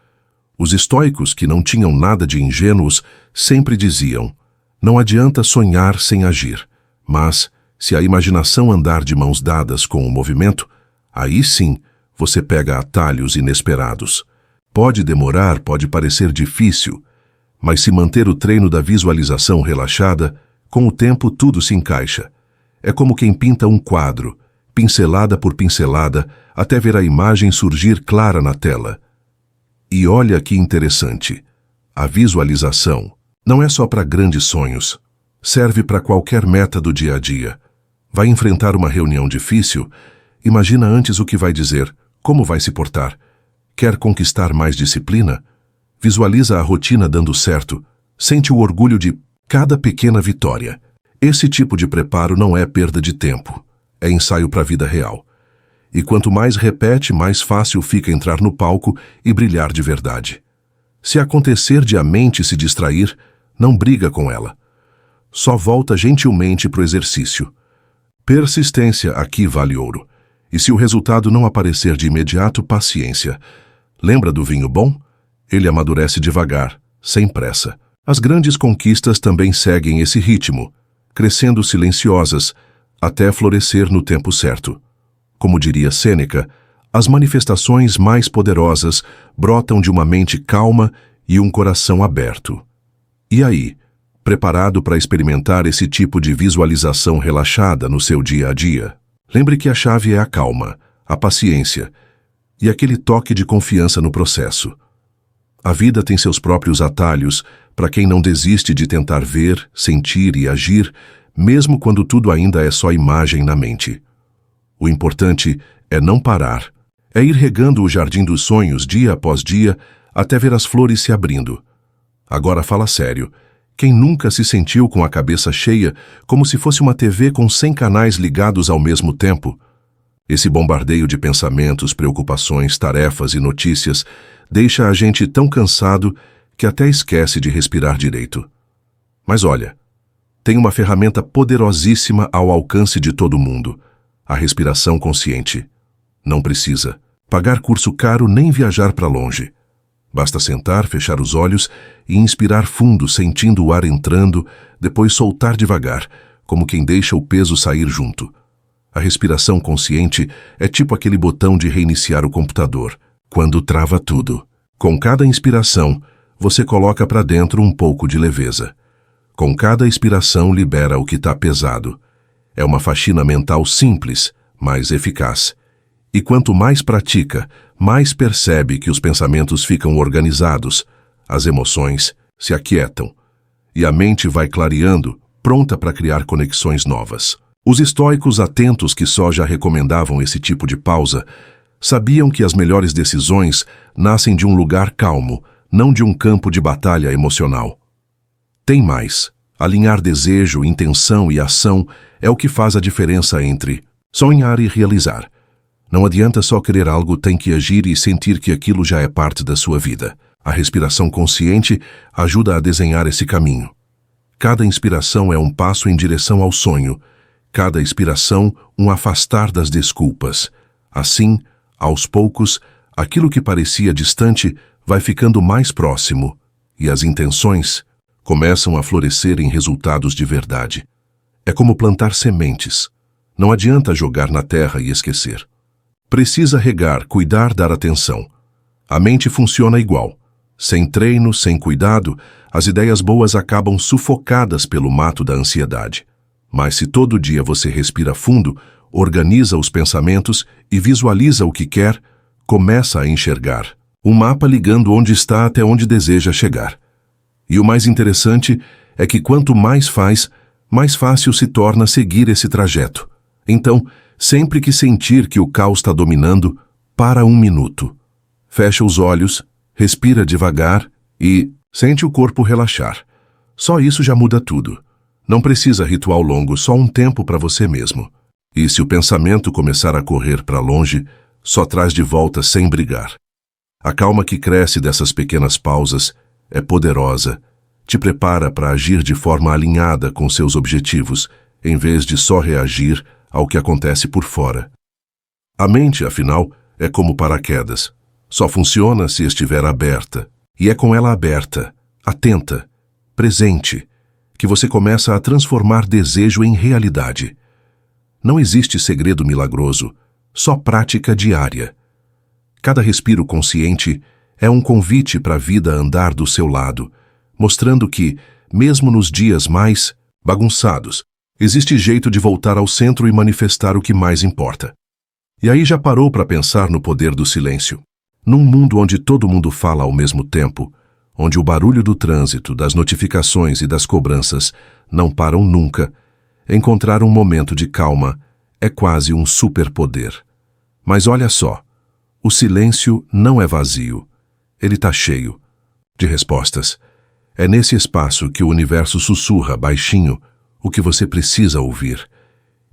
Os estoicos, que não tinham nada de ingênuos, sempre diziam: não adianta sonhar sem agir, mas, se a imaginação andar de mãos dadas com o movimento, aí sim você pega atalhos inesperados. Pode demorar, pode parecer difícil, mas se manter o treino da visualização relaxada, com o tempo tudo se encaixa. É como quem pinta um quadro. pincelada por pincelada, até ver a imagem surgir clara na tela. E olha que interessante. A visualização não é só para grandes sonhos. Serve para qualquer meta do dia a dia. Vai enfrentar uma reunião difícil? Imagina antes o que vai dizer, como vai se portar. Quer conquistar mais disciplina? Visualiza a rotina dando certo. Sente o orgulho de cada pequena vitória. Esse tipo de preparo não é perda de tempo. É ensaio para a vida real. E quanto mais repete, mais fácil fica entrar no palco e brilhar de verdade. Se acontecer de a mente se distrair, não briga com ela. Só volta gentilmente para o exercício. Persistência aqui vale ouro. E se o resultado não aparecer de imediato, paciência. Lembra do vinho bom? Ele amadurece devagar, sem pressa. As grandes conquistas também seguem esse ritmo, crescendo silenciosas, até florescer no tempo certo. Como diria Sêneca, as manifestações mais poderosas brotam de uma mente calma e um coração aberto. E aí, preparado para experimentar esse tipo de visualização relaxada no seu dia a dia? Lembre que a chave é a calma, a paciência e aquele toque de confiança no processo. A vida tem seus próprios atalhos para quem não desiste de tentar ver, sentir e agir, mesmo quando tudo ainda é só imagem na mente. O importante é não parar, é ir regando o jardim dos sonhos dia após dia até ver as flores se abrindo. Agora fala sério. Quem nunca se sentiu com a cabeça cheia, como se fosse uma TV com 100 canais ligados ao mesmo tempo? Esse bombardeio de pensamentos, preocupações, tarefas e notícias deixa a gente tão cansado que até esquece de respirar direito. Mas olha, tem uma ferramenta poderosíssima ao alcance de todo mundo: a respiração consciente. Não precisa pagar curso caro nem viajar para longe. Basta sentar, fechar os olhos e inspirar fundo, sentindo o ar entrando, depois soltar devagar, como quem deixa o peso sair junto. A respiração consciente é tipo aquele botão de reiniciar o computador, quando trava tudo. Com cada inspiração, você coloca para dentro um pouco de leveza. Com cada expiração, libera o que está pesado. É uma faxina mental simples, mas eficaz. E quanto mais pratica, mais percebe que os pensamentos ficam organizados, as emoções se aquietam, e a mente vai clareando, pronta para criar conexões novas. Os estoicos atentos que só já recomendavam esse tipo de pausa, sabiam que as melhores decisões nascem de um lugar calmo, não de um campo de batalha emocional. Tem mais. Alinhar desejo, intenção e ação é o que faz a diferença entre sonhar e realizar. Não adianta só querer algo, tem que agir e sentir que aquilo já é parte da sua vida. A respiração consciente ajuda a desenhar esse caminho. Cada inspiração é um passo em direção ao sonho. Cada expiração, um afastar das desculpas. Assim, aos poucos, aquilo que parecia distante vai ficando mais próximo, e as intenções começam a florescer em resultados de verdade. É como plantar sementes. Não adianta jogar na terra e esquecer. Precisa regar, cuidar, dar atenção. A mente funciona igual. Sem treino, sem cuidado, as ideias boas acabam sufocadas pelo mato da ansiedade. Mas se todo dia você respira fundo, organiza os pensamentos e visualiza o que quer, começa a enxergar. Um mapa ligando onde está até onde deseja chegar. E o mais interessante é que quanto mais faz, mais fácil se torna seguir esse trajeto. Então, sempre que sentir que o caos está dominando, para um minuto. Fecha os olhos, respira devagar e sente o corpo relaxar. Só isso já muda tudo. Não precisa ritual longo, só um tempo para você mesmo. E se o pensamento começar a correr para longe, só traz de volta sem brigar. A calma que cresce dessas pequenas pausas é poderosa. Te prepara para agir de forma alinhada com seus objetivos, em vez de só reagir ao que acontece por fora. A mente, afinal, é como paraquedas. Só funciona se estiver aberta. E é com ela aberta, atenta, presente, que você começa a transformar desejo em realidade. Não existe segredo milagroso, só prática diária. Cada respiro consciente é um convite para a vida andar do seu lado, mostrando que, mesmo nos dias mais bagunçados, Existe jeito de voltar ao centro e manifestar o que mais importa. E aí já parou para pensar no poder do silêncio? Num mundo onde todo mundo fala ao mesmo tempo, onde o barulho do trânsito, das notificações e das cobranças não param nunca, encontrar um momento de calma é quase um superpoder. Mas olha só, o silêncio não é vazio, ele está cheio de respostas. É nesse espaço que o universo sussurra baixinho o que você precisa ouvir.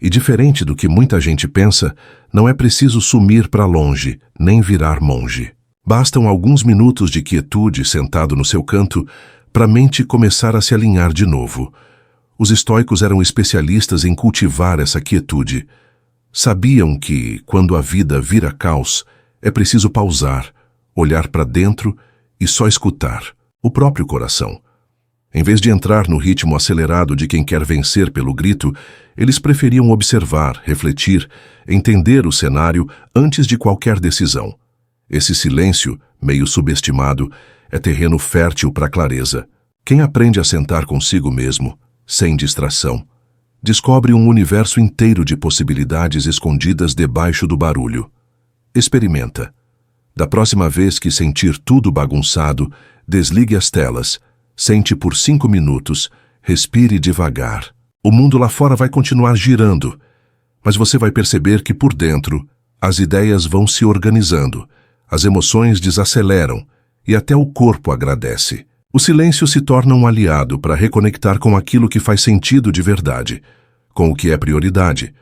E diferente do que muita gente pensa, não é preciso sumir para longe, nem virar monge. Bastam alguns minutos de quietude sentado no seu canto para a mente começar a se alinhar de novo. Os estoicos eram especialistas em cultivar essa quietude. Sabiam que, quando a vida vira caos, é preciso pausar, olhar para dentro e só escutar o próprio coração. Em vez de entrar no ritmo acelerado de quem quer vencer pelo grito, eles preferiam observar, refletir, entender o cenário antes de qualquer decisão. Esse silêncio, meio subestimado, é terreno fértil para a clareza. Quem aprende a sentar consigo mesmo, sem distração, descobre um universo inteiro de possibilidades escondidas debaixo do barulho. Experimenta. Da próxima vez que sentir tudo bagunçado, desligue as telas, sente por 5 minutos, respire devagar. O mundo lá fora vai continuar girando, mas você vai perceber que por dentro as ideias vão se organizando, as emoções desaceleram e até o corpo agradece. O silêncio se torna um aliado para reconectar com aquilo que faz sentido de verdade, com o que é prioridade,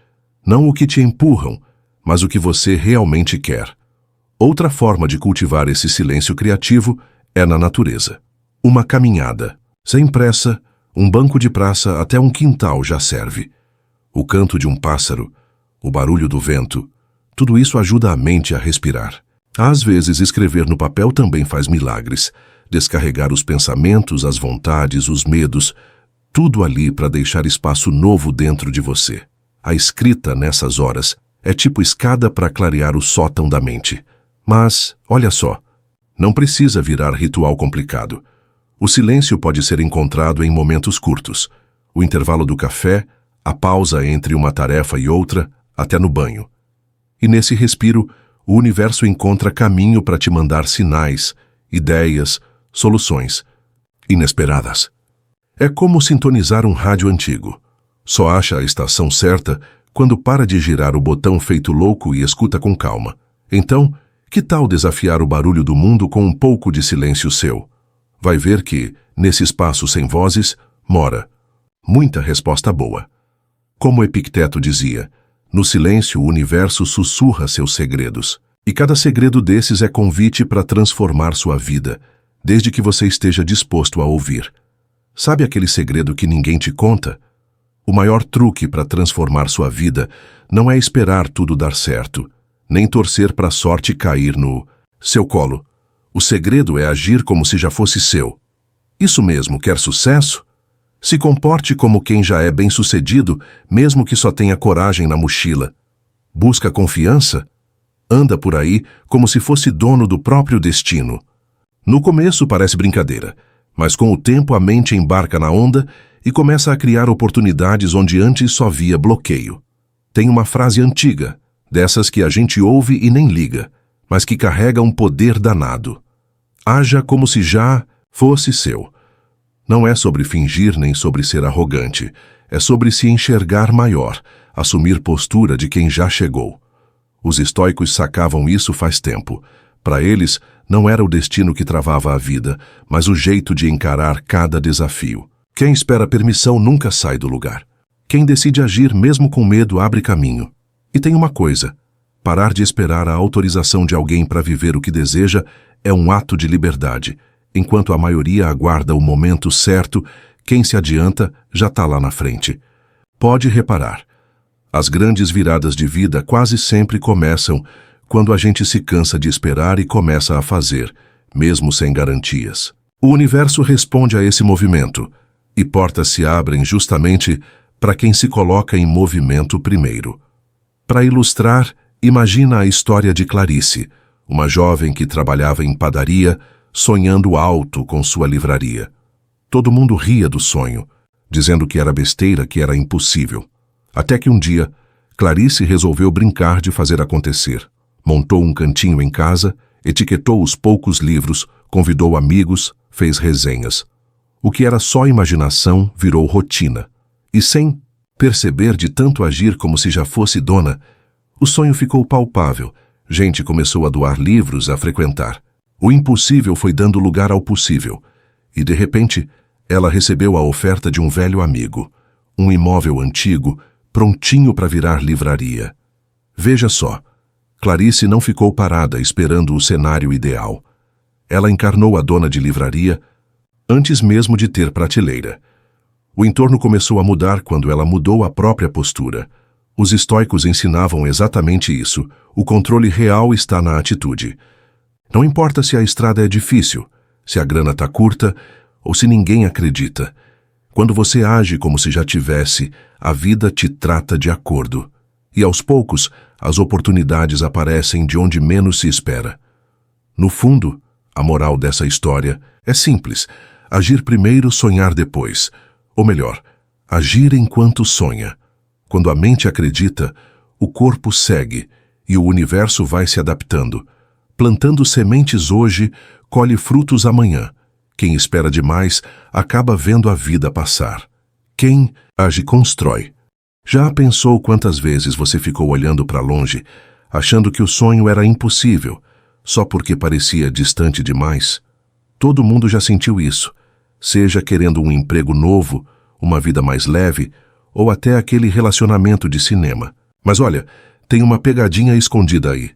não o que te empurram, mas o que você realmente quer. Outra forma de cultivar esse silêncio criativo é na natureza. Uma caminhada, sem pressa, um banco de praça até um quintal já serve. O canto de um pássaro, o barulho do vento, tudo isso ajuda a mente a respirar. Às vezes, escrever no papel também faz milagres. Descarregar os pensamentos, as vontades, os medos, tudo ali para deixar espaço novo dentro de você. A escrita, nessas horas, é tipo escada para clarear o sótão da mente. Mas, olha só, não precisa virar ritual complicado. O silêncio pode ser encontrado em momentos curtos. O intervalo do café, a pausa entre uma tarefa e outra, até no banho. E nesse respiro, o universo encontra caminho para te mandar sinais, ideias, soluções inesperadas. É como sintonizar um rádio antigo. Só acha a estação certa quando para de girar o botão feito louco e escuta com calma. Então, que tal desafiar o barulho do mundo com um pouco de silêncio seu? Vai ver que, nesse espaço sem vozes, mora muita resposta boa. Como Epicteto dizia, no silêncio o universo sussurra seus segredos. E cada segredo desses é convite para transformar sua vida, desde que você esteja disposto a ouvir. Sabe aquele segredo que ninguém te conta? O maior truque para transformar sua vida não é esperar tudo dar certo, nem torcer para a sorte cair no seu colo. O segredo é agir como se já fosse seu. Isso mesmo, quer sucesso? Se comporte como quem já é bem-sucedido, mesmo que só tenha coragem na mochila. Busca confiança? Anda por aí como se fosse dono do próprio destino. No começo parece brincadeira, mas com o tempo a mente embarca na onda e começa a criar oportunidades onde antes só via bloqueio. Tem uma frase antiga, dessas que a gente ouve e nem liga, mas que carrega um poder danado. Haja como se já fosse seu. Não é sobre fingir nem sobre ser arrogante, é sobre se enxergar maior, assumir postura de quem já chegou. Os estoicos sacavam isso faz tempo. Para eles, não era o destino que travava a vida, mas o jeito de encarar cada desafio. Quem espera permissão nunca sai do lugar. Quem decide agir mesmo com medo abre caminho. E tem uma coisa: parar de esperar a autorização de alguém para viver o que deseja é um ato de liberdade. Enquanto a maioria aguarda o momento certo, quem se adianta já está lá na frente. Pode reparar. As grandes viradas de vida quase sempre começam quando a gente se cansa de esperar e começa a fazer, mesmo sem garantias. O universo responde a esse movimento, e portas se abrem justamente para quem se coloca em movimento primeiro. Para ilustrar, imagina a história de Clarice, uma jovem que trabalhava em padaria, sonhando alto com sua livraria. Todo mundo ria do sonho. dizendo que era besteira, que era impossível. Até que um dia, Clarice resolveu brincar de fazer acontecer. Montou um cantinho em casa, etiquetou os poucos livros, convidou amigos, fez resenhas. O que era só imaginação virou rotina. E sem perceber, de tanto agir como se já fosse dona, o sonho ficou palpável. Gente começou a doar livros, a frequentar. O impossível foi dando lugar ao possível. E, de repente, ela recebeu a oferta de um velho amigo. Um imóvel antigo, prontinho para virar livraria. Veja só, Clarice não ficou parada esperando o cenário ideal. Ela encarnou a dona de livraria antes mesmo de ter prateleira. O entorno começou a mudar quando ela mudou a própria postura. Os estoicos ensinavam exatamente isso. O controle real está na atitude. Não importa se a estrada é difícil, se a grana está curta ou se ninguém acredita. Quando você age como se já tivesse, a vida te trata de acordo. E aos poucos, as oportunidades aparecem de onde menos se espera. No fundo, a moral dessa história é simples. Agir primeiro, sonhar depois. Ou melhor, agir enquanto sonha. Quando a mente acredita, o corpo segue e o universo vai se adaptando. Plantando sementes hoje, colhe frutos amanhã. Quem espera demais acaba vendo a vida passar. Quem age constrói. Já pensou quantas vezes você ficou olhando para longe, achando que o sonho era impossível, só porque parecia distante demais? Todo mundo já sentiu isso, seja querendo um emprego novo, uma vida mais leve, ou até aquele relacionamento de cinema. Mas olha, tem uma pegadinha escondida aí.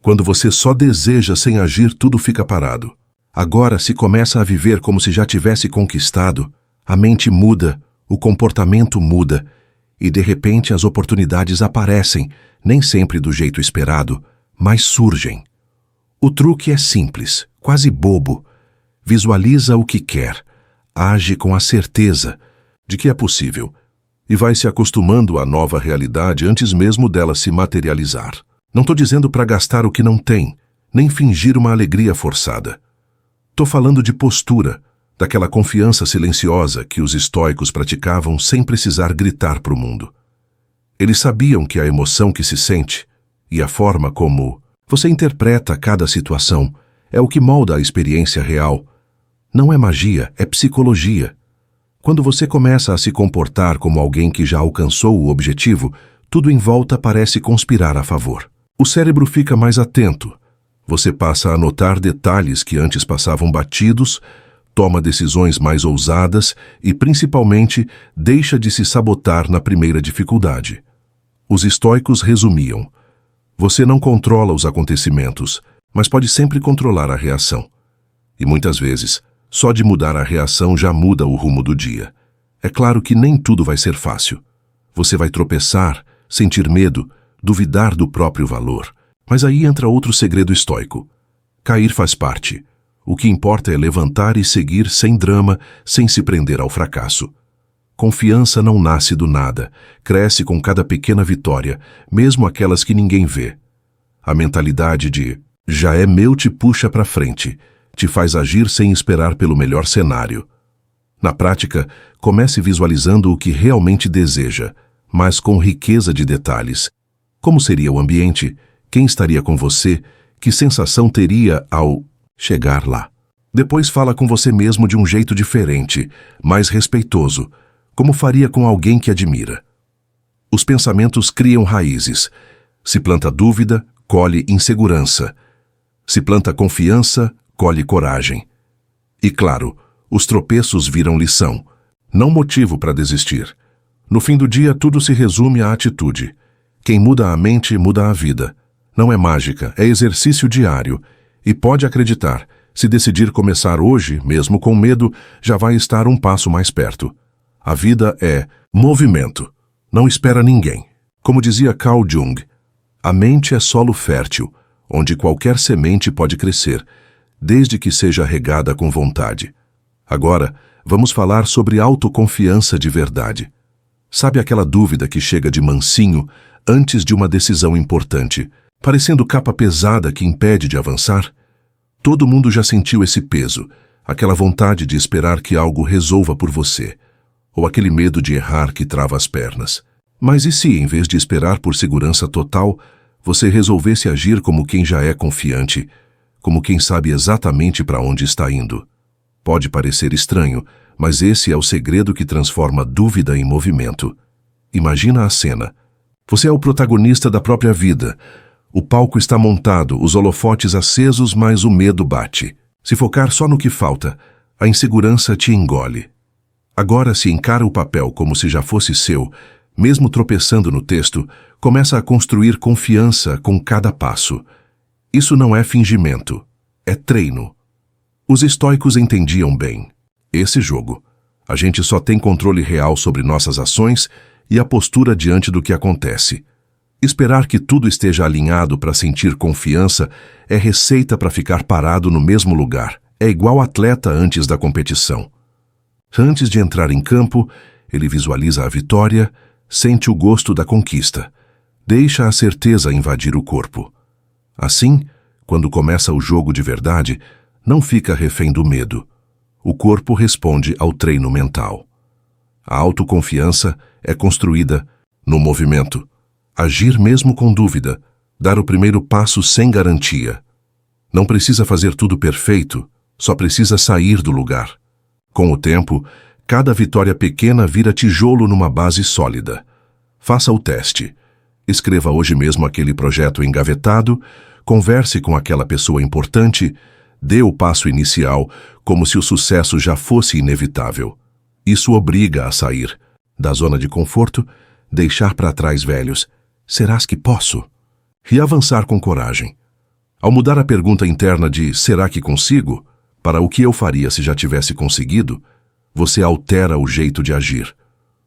Quando você só deseja sem agir, tudo fica parado. Agora, se começa a viver como se já tivesse conquistado, a mente muda, o comportamento muda, e de repente as oportunidades aparecem, nem sempre do jeito esperado, mas surgem. O truque é simples, quase bobo. Visualiza o que quer, age com a certeza de que é possível, e vai se acostumando à nova realidade antes mesmo dela se materializar. Não estou dizendo para gastar o que não tem, nem fingir uma alegria forçada. Estou falando de postura, daquela confiança silenciosa que os estoicos praticavam sem precisar gritar para o mundo. Eles sabiam que a emoção que se sente e a forma como você interpreta cada situação é o que molda a experiência real. Não é magia, é psicologia. Quando você começa a se comportar como alguém que já alcançou o objetivo, tudo em volta parece conspirar a favor. O cérebro fica mais atento. Você passa a notar detalhes que antes passavam batidos, toma decisões mais ousadas e, principalmente, deixa de se sabotar na primeira dificuldade. Os estoicos resumiam: você não controla os acontecimentos, mas pode sempre controlar a reação. E muitas vezes, só de mudar a reação já muda o rumo do dia. É claro que nem tudo vai ser fácil. Você vai tropeçar, sentir medo, duvidar do próprio valor. Mas aí entra outro segredo estoico. Cair faz parte. O que importa é levantar e seguir sem drama, sem se prender ao fracasso. Confiança não nasce do nada, cresce com cada pequena vitória, mesmo aquelas que ninguém vê. A mentalidade de já é meu te puxa para frente, te faz agir sem esperar pelo melhor cenário. Na prática, comece visualizando o que realmente deseja, mas com riqueza de detalhes. Como seria o ambiente? Quem estaria com você? Que sensação teria ao chegar lá? Depois fala com você mesmo de um jeito diferente, mais respeitoso, como faria com alguém que admira. Os pensamentos criam raízes. Se planta dúvida, colhe insegurança. Se planta confiança, colhe coragem. E claro, os tropeços viram lição, não motivo para desistir. No fim do dia, tudo se resume à atitude. Quem muda a mente, muda a vida. Não é mágica, é exercício diário. E pode acreditar, se decidir começar hoje, mesmo com medo, já vai estar um passo mais perto. A vida é movimento. Não espera ninguém. Como dizia Carl Jung, a mente é solo fértil, onde qualquer semente pode crescer, desde que seja regada com vontade. Agora, vamos falar sobre autoconfiança de verdade. Sabe aquela dúvida que chega de mansinho antes de uma decisão importante, parecendo capa pesada que impede de avançar? Todo mundo já sentiu esse peso, aquela vontade de esperar que algo resolva por você. ou aquele medo de errar que trava as pernas. Mas e se, em vez de esperar por segurança total, você resolvesse agir como quem já é confiante, como quem sabe exatamente para onde está indo? Pode parecer estranho, mas esse é o segredo que transforma dúvida em movimento. Imagina a cena. Você é o protagonista da própria vida. O palco está montado, os holofotes acesos, mas o medo bate. Se focar só no que falta, a insegurança te engole. Agora, se encara o papel como se já fosse seu, mesmo tropeçando no texto, começa a construir confiança com cada passo. Isso não é fingimento, é treino. Os estoicos entendiam bem. Esse jogo. A gente só tem controle real sobre nossas ações e a postura diante do que acontece. Esperar que tudo esteja alinhado para sentir confiança é receita para ficar parado no mesmo lugar. É igual atleta antes da competição. Antes de entrar em campo, ele visualiza a vitória, sente o gosto da conquista. Deixa a certeza invadir o corpo. Assim, quando começa o jogo de verdade, não fica refém do medo. O corpo responde ao treino mental. A autoconfiança é construída no movimento. Agir mesmo com dúvida, dar o primeiro passo sem garantia. Não precisa fazer tudo perfeito, só precisa sair do lugar. Com o tempo, cada vitória pequena vira tijolo numa base sólida. Faça o teste. Escreva hoje mesmo aquele projeto engavetado, converse com aquela pessoa importante, dê o passo inicial como se o sucesso já fosse inevitável. Isso obriga a sair da zona de conforto, deixar para trás velhos. Serás que posso? E avançar com coragem. Ao mudar a pergunta interna de será que consigo, para o que eu faria se já tivesse conseguido, você altera o jeito de agir.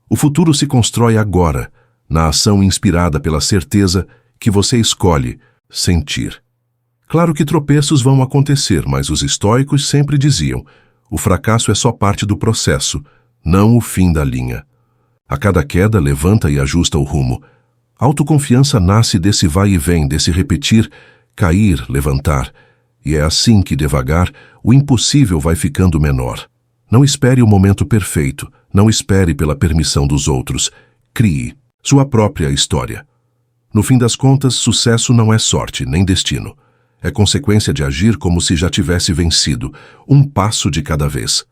O futuro se constrói agora, na ação inspirada pela certeza que você escolhe sentir. Claro que tropeços vão acontecer, mas os estoicos sempre diziam: o fracasso é só parte do processo, não o fim da linha. A cada queda, levanta e ajusta o rumo. A autoconfiança nasce desse vai e vem, desse repetir, cair, levantar. E é assim que, devagar, o impossível vai ficando menor. Não espere o momento perfeito, não espere pela permissão dos outros. Crie sua própria história. No fim das contas, sucesso não é sorte, nem destino. É consequência de agir como se já tivesse vencido, um passo de cada vez.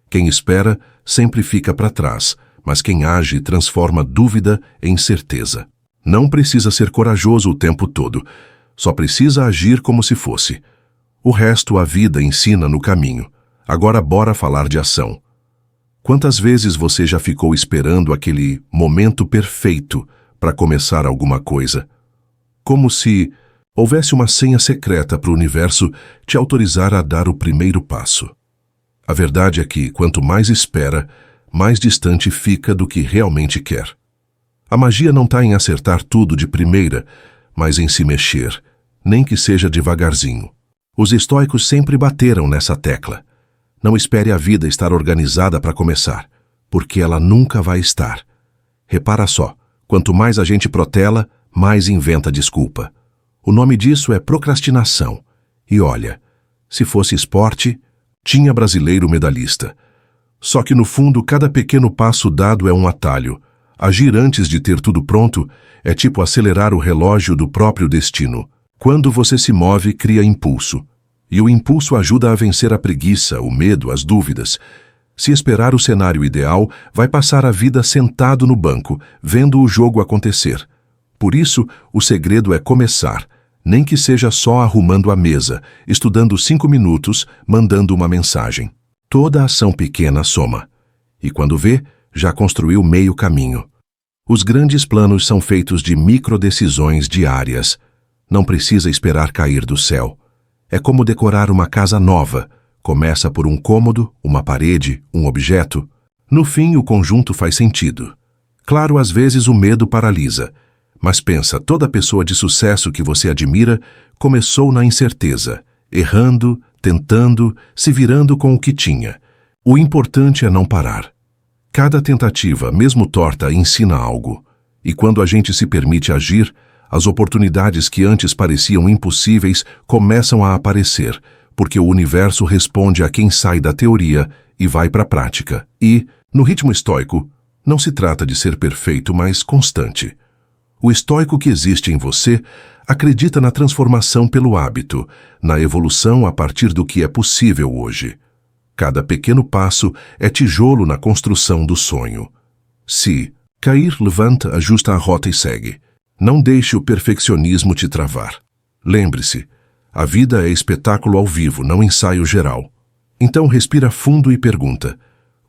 Quem espera sempre fica para trás, mas quem age transforma dúvida em certeza. Não precisa ser corajoso o tempo todo, só precisa agir como se fosse. O resto a vida ensina no caminho. Agora bora falar de ação. Quantas vezes você já ficou esperando aquele momento perfeito para começar alguma coisa? Como se houvesse uma senha secreta para o universo te autorizar a dar o primeiro passo. A verdade é que, quanto mais espera, mais distante fica do que realmente quer. A magia não está em acertar tudo de primeira, mas em se mexer, nem que seja devagarzinho. Os estoicos sempre bateram nessa tecla. Não espere a vida estar organizada para começar, porque ela nunca vai estar. Repara só, quanto mais a gente protela, mais inventa desculpa. O nome disso é procrastinação. E olha, se fosse esporte, tinha brasileiro medalhista. Só que no fundo, cada pequeno passo dado é um atalho. Agir antes de ter tudo pronto é tipo acelerar o relógio do próprio destino. Quando você se move, cria impulso. E o impulso ajuda a vencer a preguiça, o medo, as dúvidas. Se esperar o cenário ideal, vai passar a vida sentado no banco, vendo o jogo acontecer. Por isso, o segredo é começar, nem que seja só arrumando a mesa, estudando 5 minutos, mandando uma mensagem. Toda ação pequena soma. E quando vê, já construiu meio caminho. Os grandes planos são feitos de microdecisões diárias. Não precisa esperar cair do céu. É como decorar uma casa nova. Começa por um cômodo, uma parede, um objeto. No fim, o conjunto faz sentido. Claro, às vezes o medo paralisa. Mas pensa, toda pessoa de sucesso que você admira começou na incerteza, errando, tentando, se virando com o que tinha. O importante é não parar. Cada tentativa, mesmo torta, ensina algo. E quando a gente se permite agir, as oportunidades que antes pareciam impossíveis começam a aparecer, porque o universo responde a quem sai da teoria e vai para a prática. E, No ritmo estoico, não se trata de ser perfeito, mas constante. O estoico que existe em você acredita na transformação pelo hábito, na evolução a partir do que é possível hoje. Cada pequeno passo é tijolo na construção do sonho. Se cair, levanta, ajusta a rota e segue. Não deixe o perfeccionismo te travar. Lembre-se, a vida é espetáculo ao vivo, não ensaio geral. Então respira fundo e pergunta: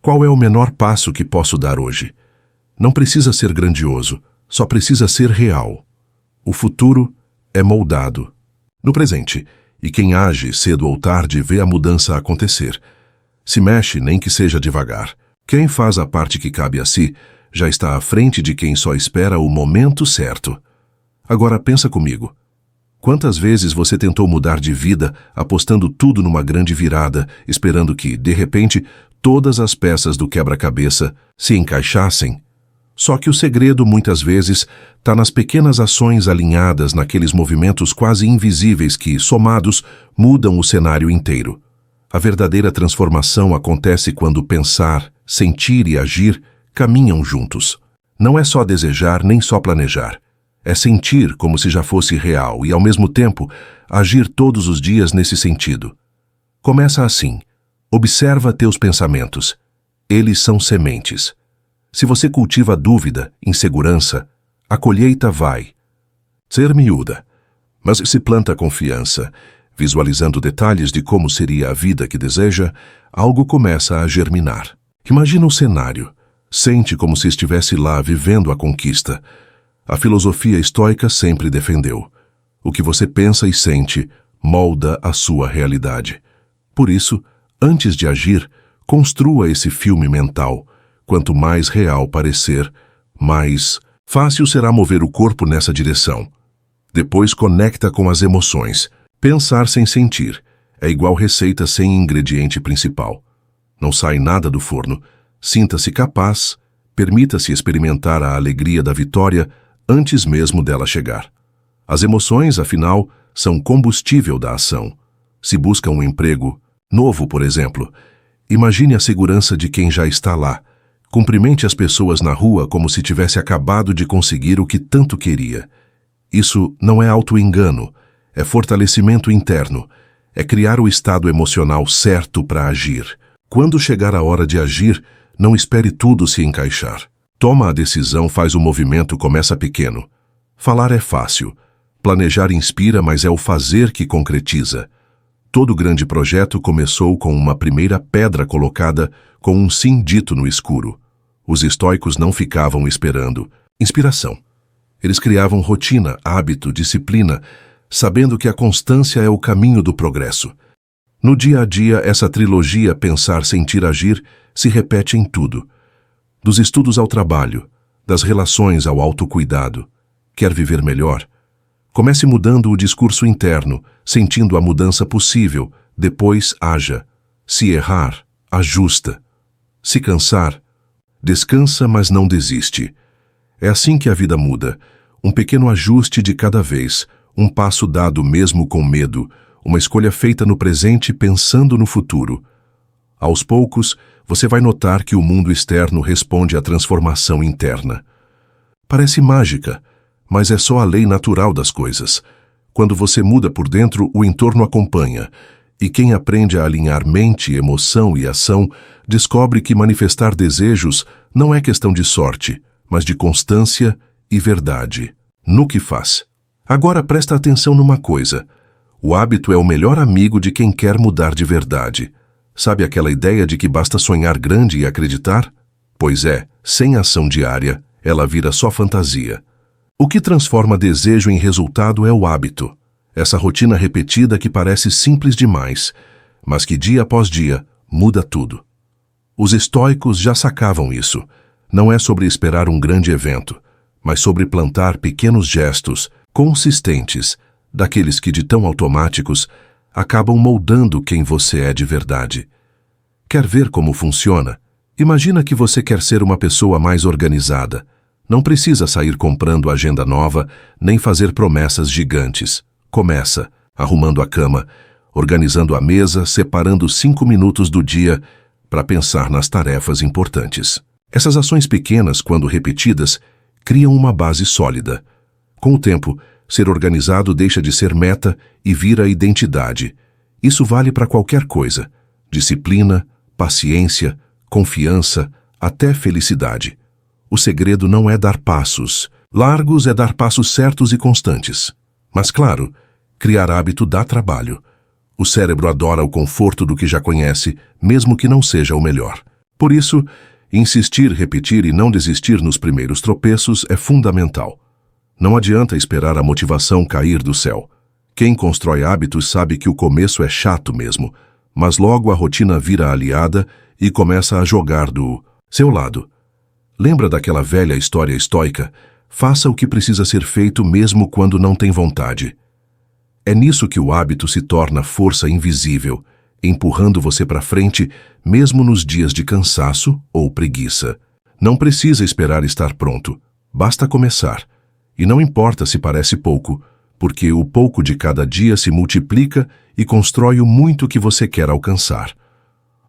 qual é o menor passo que posso dar hoje? Não precisa ser grandioso, só precisa ser real. O futuro é moldado no presente, e quem age cedo ou tarde vê a mudança acontecer. Se mexe, nem que seja devagar. Quem faz a parte que cabe a si já está à frente de quem só espera o momento certo. Agora pensa comigo. Quantas vezes você tentou mudar de vida apostando tudo numa grande virada, esperando que, de repente, todas as peças do quebra-cabeça se encaixassem? Só que o segredo, muitas vezes, está nas pequenas ações alinhadas naqueles movimentos quase invisíveis que, somados, mudam o cenário inteiro. A verdadeira transformação acontece quando pensar, sentir e agir caminham juntos. Não é só desejar nem só planejar. É sentir como se já fosse real e, ao mesmo tempo, agir todos os dias nesse sentido. Começa assim. Observa teus pensamentos. Eles são sementes. Se você cultiva dúvida, insegurança, a colheita vai ser miúda. Mas se planta confiança, visualizando detalhes de como seria a vida que deseja, algo começa a germinar. Imagina um cenário. Sente como se estivesse lá vivendo a conquista. A filosofia estoica sempre defendeu. O que você pensa e sente molda a sua realidade. Por isso, antes de agir, construa esse filme mental. Quanto mais real parecer, mais fácil será mover o corpo nessa direção. Depois conecta com as emoções. Pensar sem sentir é igual receita sem ingrediente principal. Não sai nada do forno. Sinta-se capaz, permita-se experimentar a alegria da vitória antes mesmo dela chegar. As emoções, afinal, são combustível da ação. Se busca um emprego novo, por exemplo, imagine a segurança de quem já está lá. Cumprimente as pessoas na rua como se tivesse acabado de conseguir o que tanto queria. Isso não é auto-engano, é fortalecimento interno, é criar o estado emocional certo para agir. Quando chegar a hora de agir, não espere tudo se encaixar. Toma a decisão, faz o movimento, começa pequeno. Falar é fácil. Planejar inspira, mas é o fazer que concretiza. Todo grande projeto começou com uma primeira pedra colocada com um sim dito no escuro. Os estoicos não ficavam esperando inspiração. Eles criavam rotina, hábito, disciplina, sabendo que a constância é o caminho do progresso. No dia a dia, essa trilogia pensar, sentir, agir se repete em tudo. Dos estudos ao trabalho, das relações ao autocuidado. Quer viver melhor? Comece mudando o discurso interno, sentindo a mudança possível, depois haja. Se errar, ajusta. Se cansar, descansa, mas não desiste. É assim que a vida muda. Um pequeno ajuste de cada vez, um passo dado mesmo com medo, uma escolha feita no presente pensando no futuro. Aos poucos, você vai notar que o mundo externo responde à transformação interna. Parece mágica, mas é só a lei natural das coisas. Quando você muda por dentro, o entorno acompanha. E quem aprende a alinhar mente, emoção e ação, descobre que manifestar desejos não é questão de sorte, mas de constância e verdade no que faz. Agora presta atenção numa coisa. O hábito é o melhor amigo de quem quer mudar de verdade. Sabe aquela ideia de que basta sonhar grande e acreditar? Pois é, sem ação diária, ela vira só fantasia. O que transforma desejo em resultado é o hábito. Essa rotina repetida que parece simples demais, mas que dia após dia muda tudo. Os estoicos já sacavam isso. Não é sobre esperar um grande evento, mas sobre plantar pequenos gestos consistentes, daqueles que de tão automáticos acabam moldando quem você é de verdade. Quer ver como funciona? Imagina que você quer ser uma pessoa mais organizada. Não precisa sair comprando agenda nova, nem fazer promessas gigantes. Começa arrumando a cama, organizando a mesa, separando 5 minutos do dia para pensar nas tarefas importantes. Essas ações pequenas, quando repetidas, criam uma base sólida. Com o tempo, ser organizado deixa de ser meta e vira identidade. Isso vale para qualquer coisa: disciplina, paciência, confiança, até felicidade. O segredo não é dar passos largos, é dar passos certos e constantes. Mas claro, criar hábito dá trabalho. O cérebro adora o conforto do que já conhece, mesmo que não seja o melhor. Por isso, insistir, repetir e não desistir nos primeiros tropeços é fundamental. Não adianta esperar a motivação cair do céu. Quem constrói hábitos sabe que o começo é chato mesmo, mas logo a rotina vira aliada e começa a jogar do seu lado. Lembra daquela velha história estoica? Faça o que precisa ser feito mesmo quando não tem vontade. É nisso que o hábito se torna força invisível, empurrando você para frente mesmo nos dias de cansaço ou preguiça. Não precisa esperar estar pronto, basta começar. E não importa se parece pouco, porque o pouco de cada dia se multiplica e constrói o muito que você quer alcançar.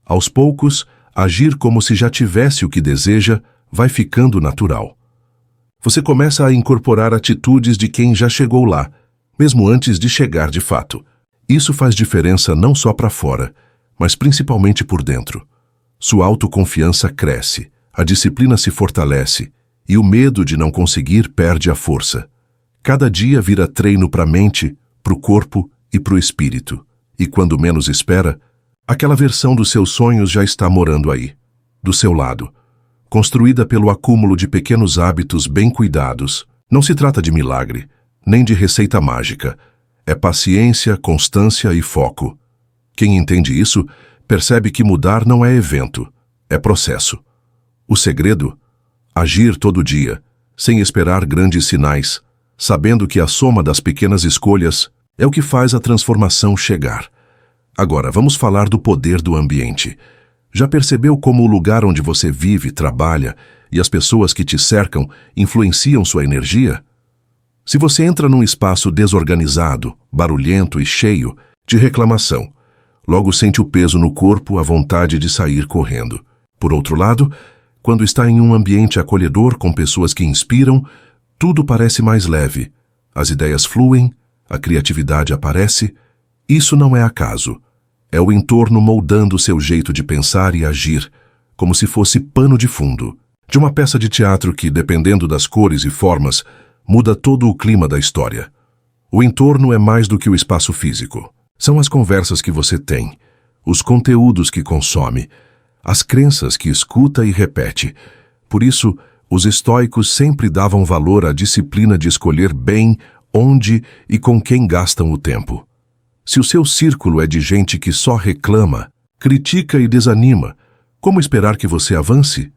Aos poucos, agir como se já tivesse o que deseja vai ficando natural. Você começa a incorporar atitudes de quem já chegou lá, mesmo antes de chegar de fato. Isso faz diferença não só para fora, mas principalmente por dentro. Sua autoconfiança cresce, a disciplina se fortalece e o medo de não conseguir perde a força. Cada dia vira treino para a mente, para o corpo e para o espírito. E quando menos espera, aquela versão dos seus sonhos já está morando aí, do seu lado, construída pelo acúmulo de pequenos hábitos bem cuidados. Não se trata de milagre, nem de receita mágica. É paciência, constância e foco. Quem entende isso, percebe que mudar não é evento, é processo. O segredo? Agir todo dia, sem esperar grandes sinais, sabendo que a soma das pequenas escolhas é o que faz a transformação chegar. Agora, vamos falar do poder do ambiente. Já percebeu como o lugar onde você vive, trabalha e as pessoas que te cercam influenciam sua energia? Se você entra num espaço desorganizado, barulhento e cheio de reclamação, logo sente o peso no corpo, a vontade de sair correndo. Por outro lado, quando está em um ambiente acolhedor com pessoas que inspiram, tudo parece mais leve. As ideias fluem, a criatividade aparece. Isso não é acaso. É o entorno moldando seu jeito de pensar e agir, como se fosse pano de fundo de uma peça de teatro que, dependendo das cores e formas, muda todo o clima da história. O entorno é mais do que o espaço físico. São as conversas que você tem, os conteúdos que consome, as crenças que escuta e repete. Por isso, os estoicos sempre davam valor à disciplina de escolher bem onde e com quem gastam o tempo. Se o seu círculo é de gente que só reclama, critica e desanima, como esperar que você avance?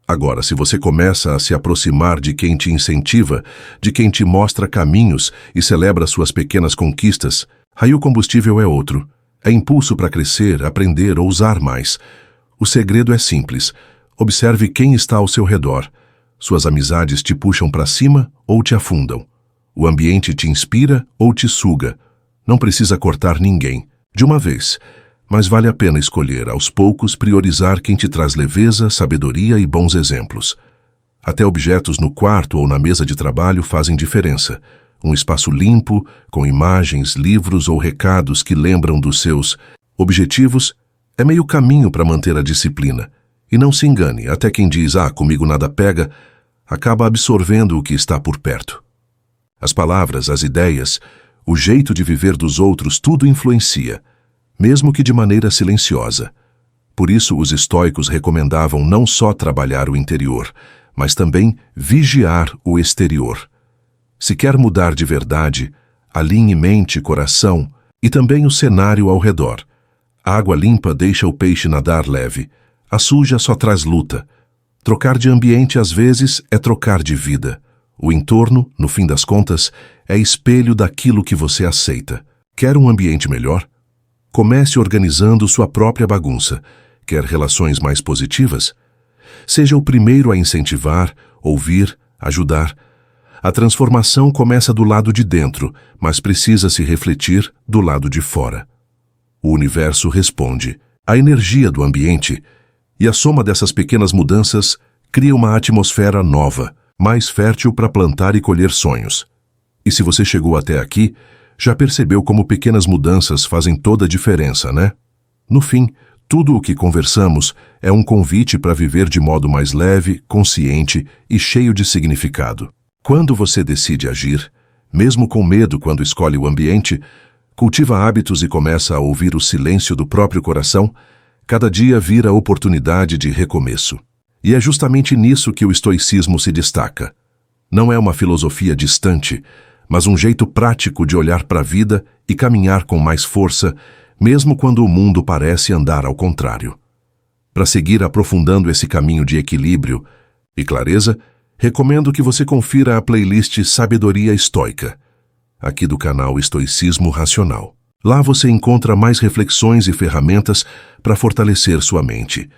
Agora, se você começa a se aproximar de quem te incentiva, de quem te mostra caminhos e celebra suas pequenas conquistas, aí o combustível é outro. É impulso para crescer, aprender, ousar mais. O segredo é simples. Observe quem está ao seu redor. Suas amizades te puxam para cima ou te afundam. O ambiente te inspira ou te suga. Não precisa cortar ninguém, de uma vez, mas vale a pena escolher, aos poucos, priorizar quem te traz leveza, sabedoria e bons exemplos. Até objetos no quarto ou na mesa de trabalho fazem diferença. Um espaço limpo, com imagens, livros ou recados que lembram dos seus objetivos, é meio caminho para manter a disciplina. E não se engane, até quem diz, comigo nada pega, acaba absorvendo o que está por perto. As palavras, as ideias, o jeito de viver dos outros, tudo influencia, mesmo que de maneira silenciosa. Por isso, os estoicos recomendavam não só trabalhar o interior, mas também vigiar o exterior. Se quer mudar de verdade, alinhe mente, coração e também o cenário ao redor. A água limpa deixa o peixe nadar leve, a suja só traz luta. Trocar de ambiente, às vezes, é trocar de vida. O entorno, no fim das contas, é espelho daquilo que você aceita. Quer um ambiente melhor? Comece organizando sua própria bagunça. Quer relações mais positivas? Seja o primeiro a incentivar, ouvir, ajudar. A transformação começa do lado de dentro, mas precisa se refletir do lado de fora. O universo responde, a energia do ambiente, e a soma dessas pequenas mudanças cria uma atmosfera nova, mais fértil para plantar e colher sonhos. E se você chegou até aqui, já percebeu como pequenas mudanças fazem toda a diferença, né? No fim, tudo o que conversamos é um convite para viver de modo mais leve, consciente e cheio de significado. Quando você decide agir, mesmo com medo quando escolhe o ambiente, cultiva hábitos e começa a ouvir o silêncio do próprio coração, cada dia vira oportunidade de recomeço. E é justamente nisso que o estoicismo se destaca. Não é uma filosofia distante, mas um jeito prático de olhar para a vida e caminhar com mais força, mesmo quando o mundo parece andar ao contrário. Para seguir aprofundando esse caminho de equilíbrio e clareza, recomendo que você confira a playlist Sabedoria Estoica, aqui do canal Estoicismo Racional. Lá você encontra mais reflexões e ferramentas para fortalecer sua mente,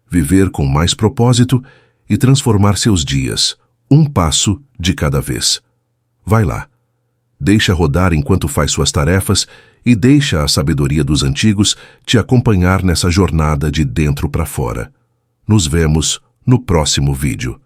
viver com mais propósito e transformar seus dias, um passo de cada vez. Vai lá, deixa rodar enquanto faz suas tarefas e deixa a sabedoria dos antigos te acompanhar nessa jornada de dentro para fora. Nos vemos no próximo vídeo.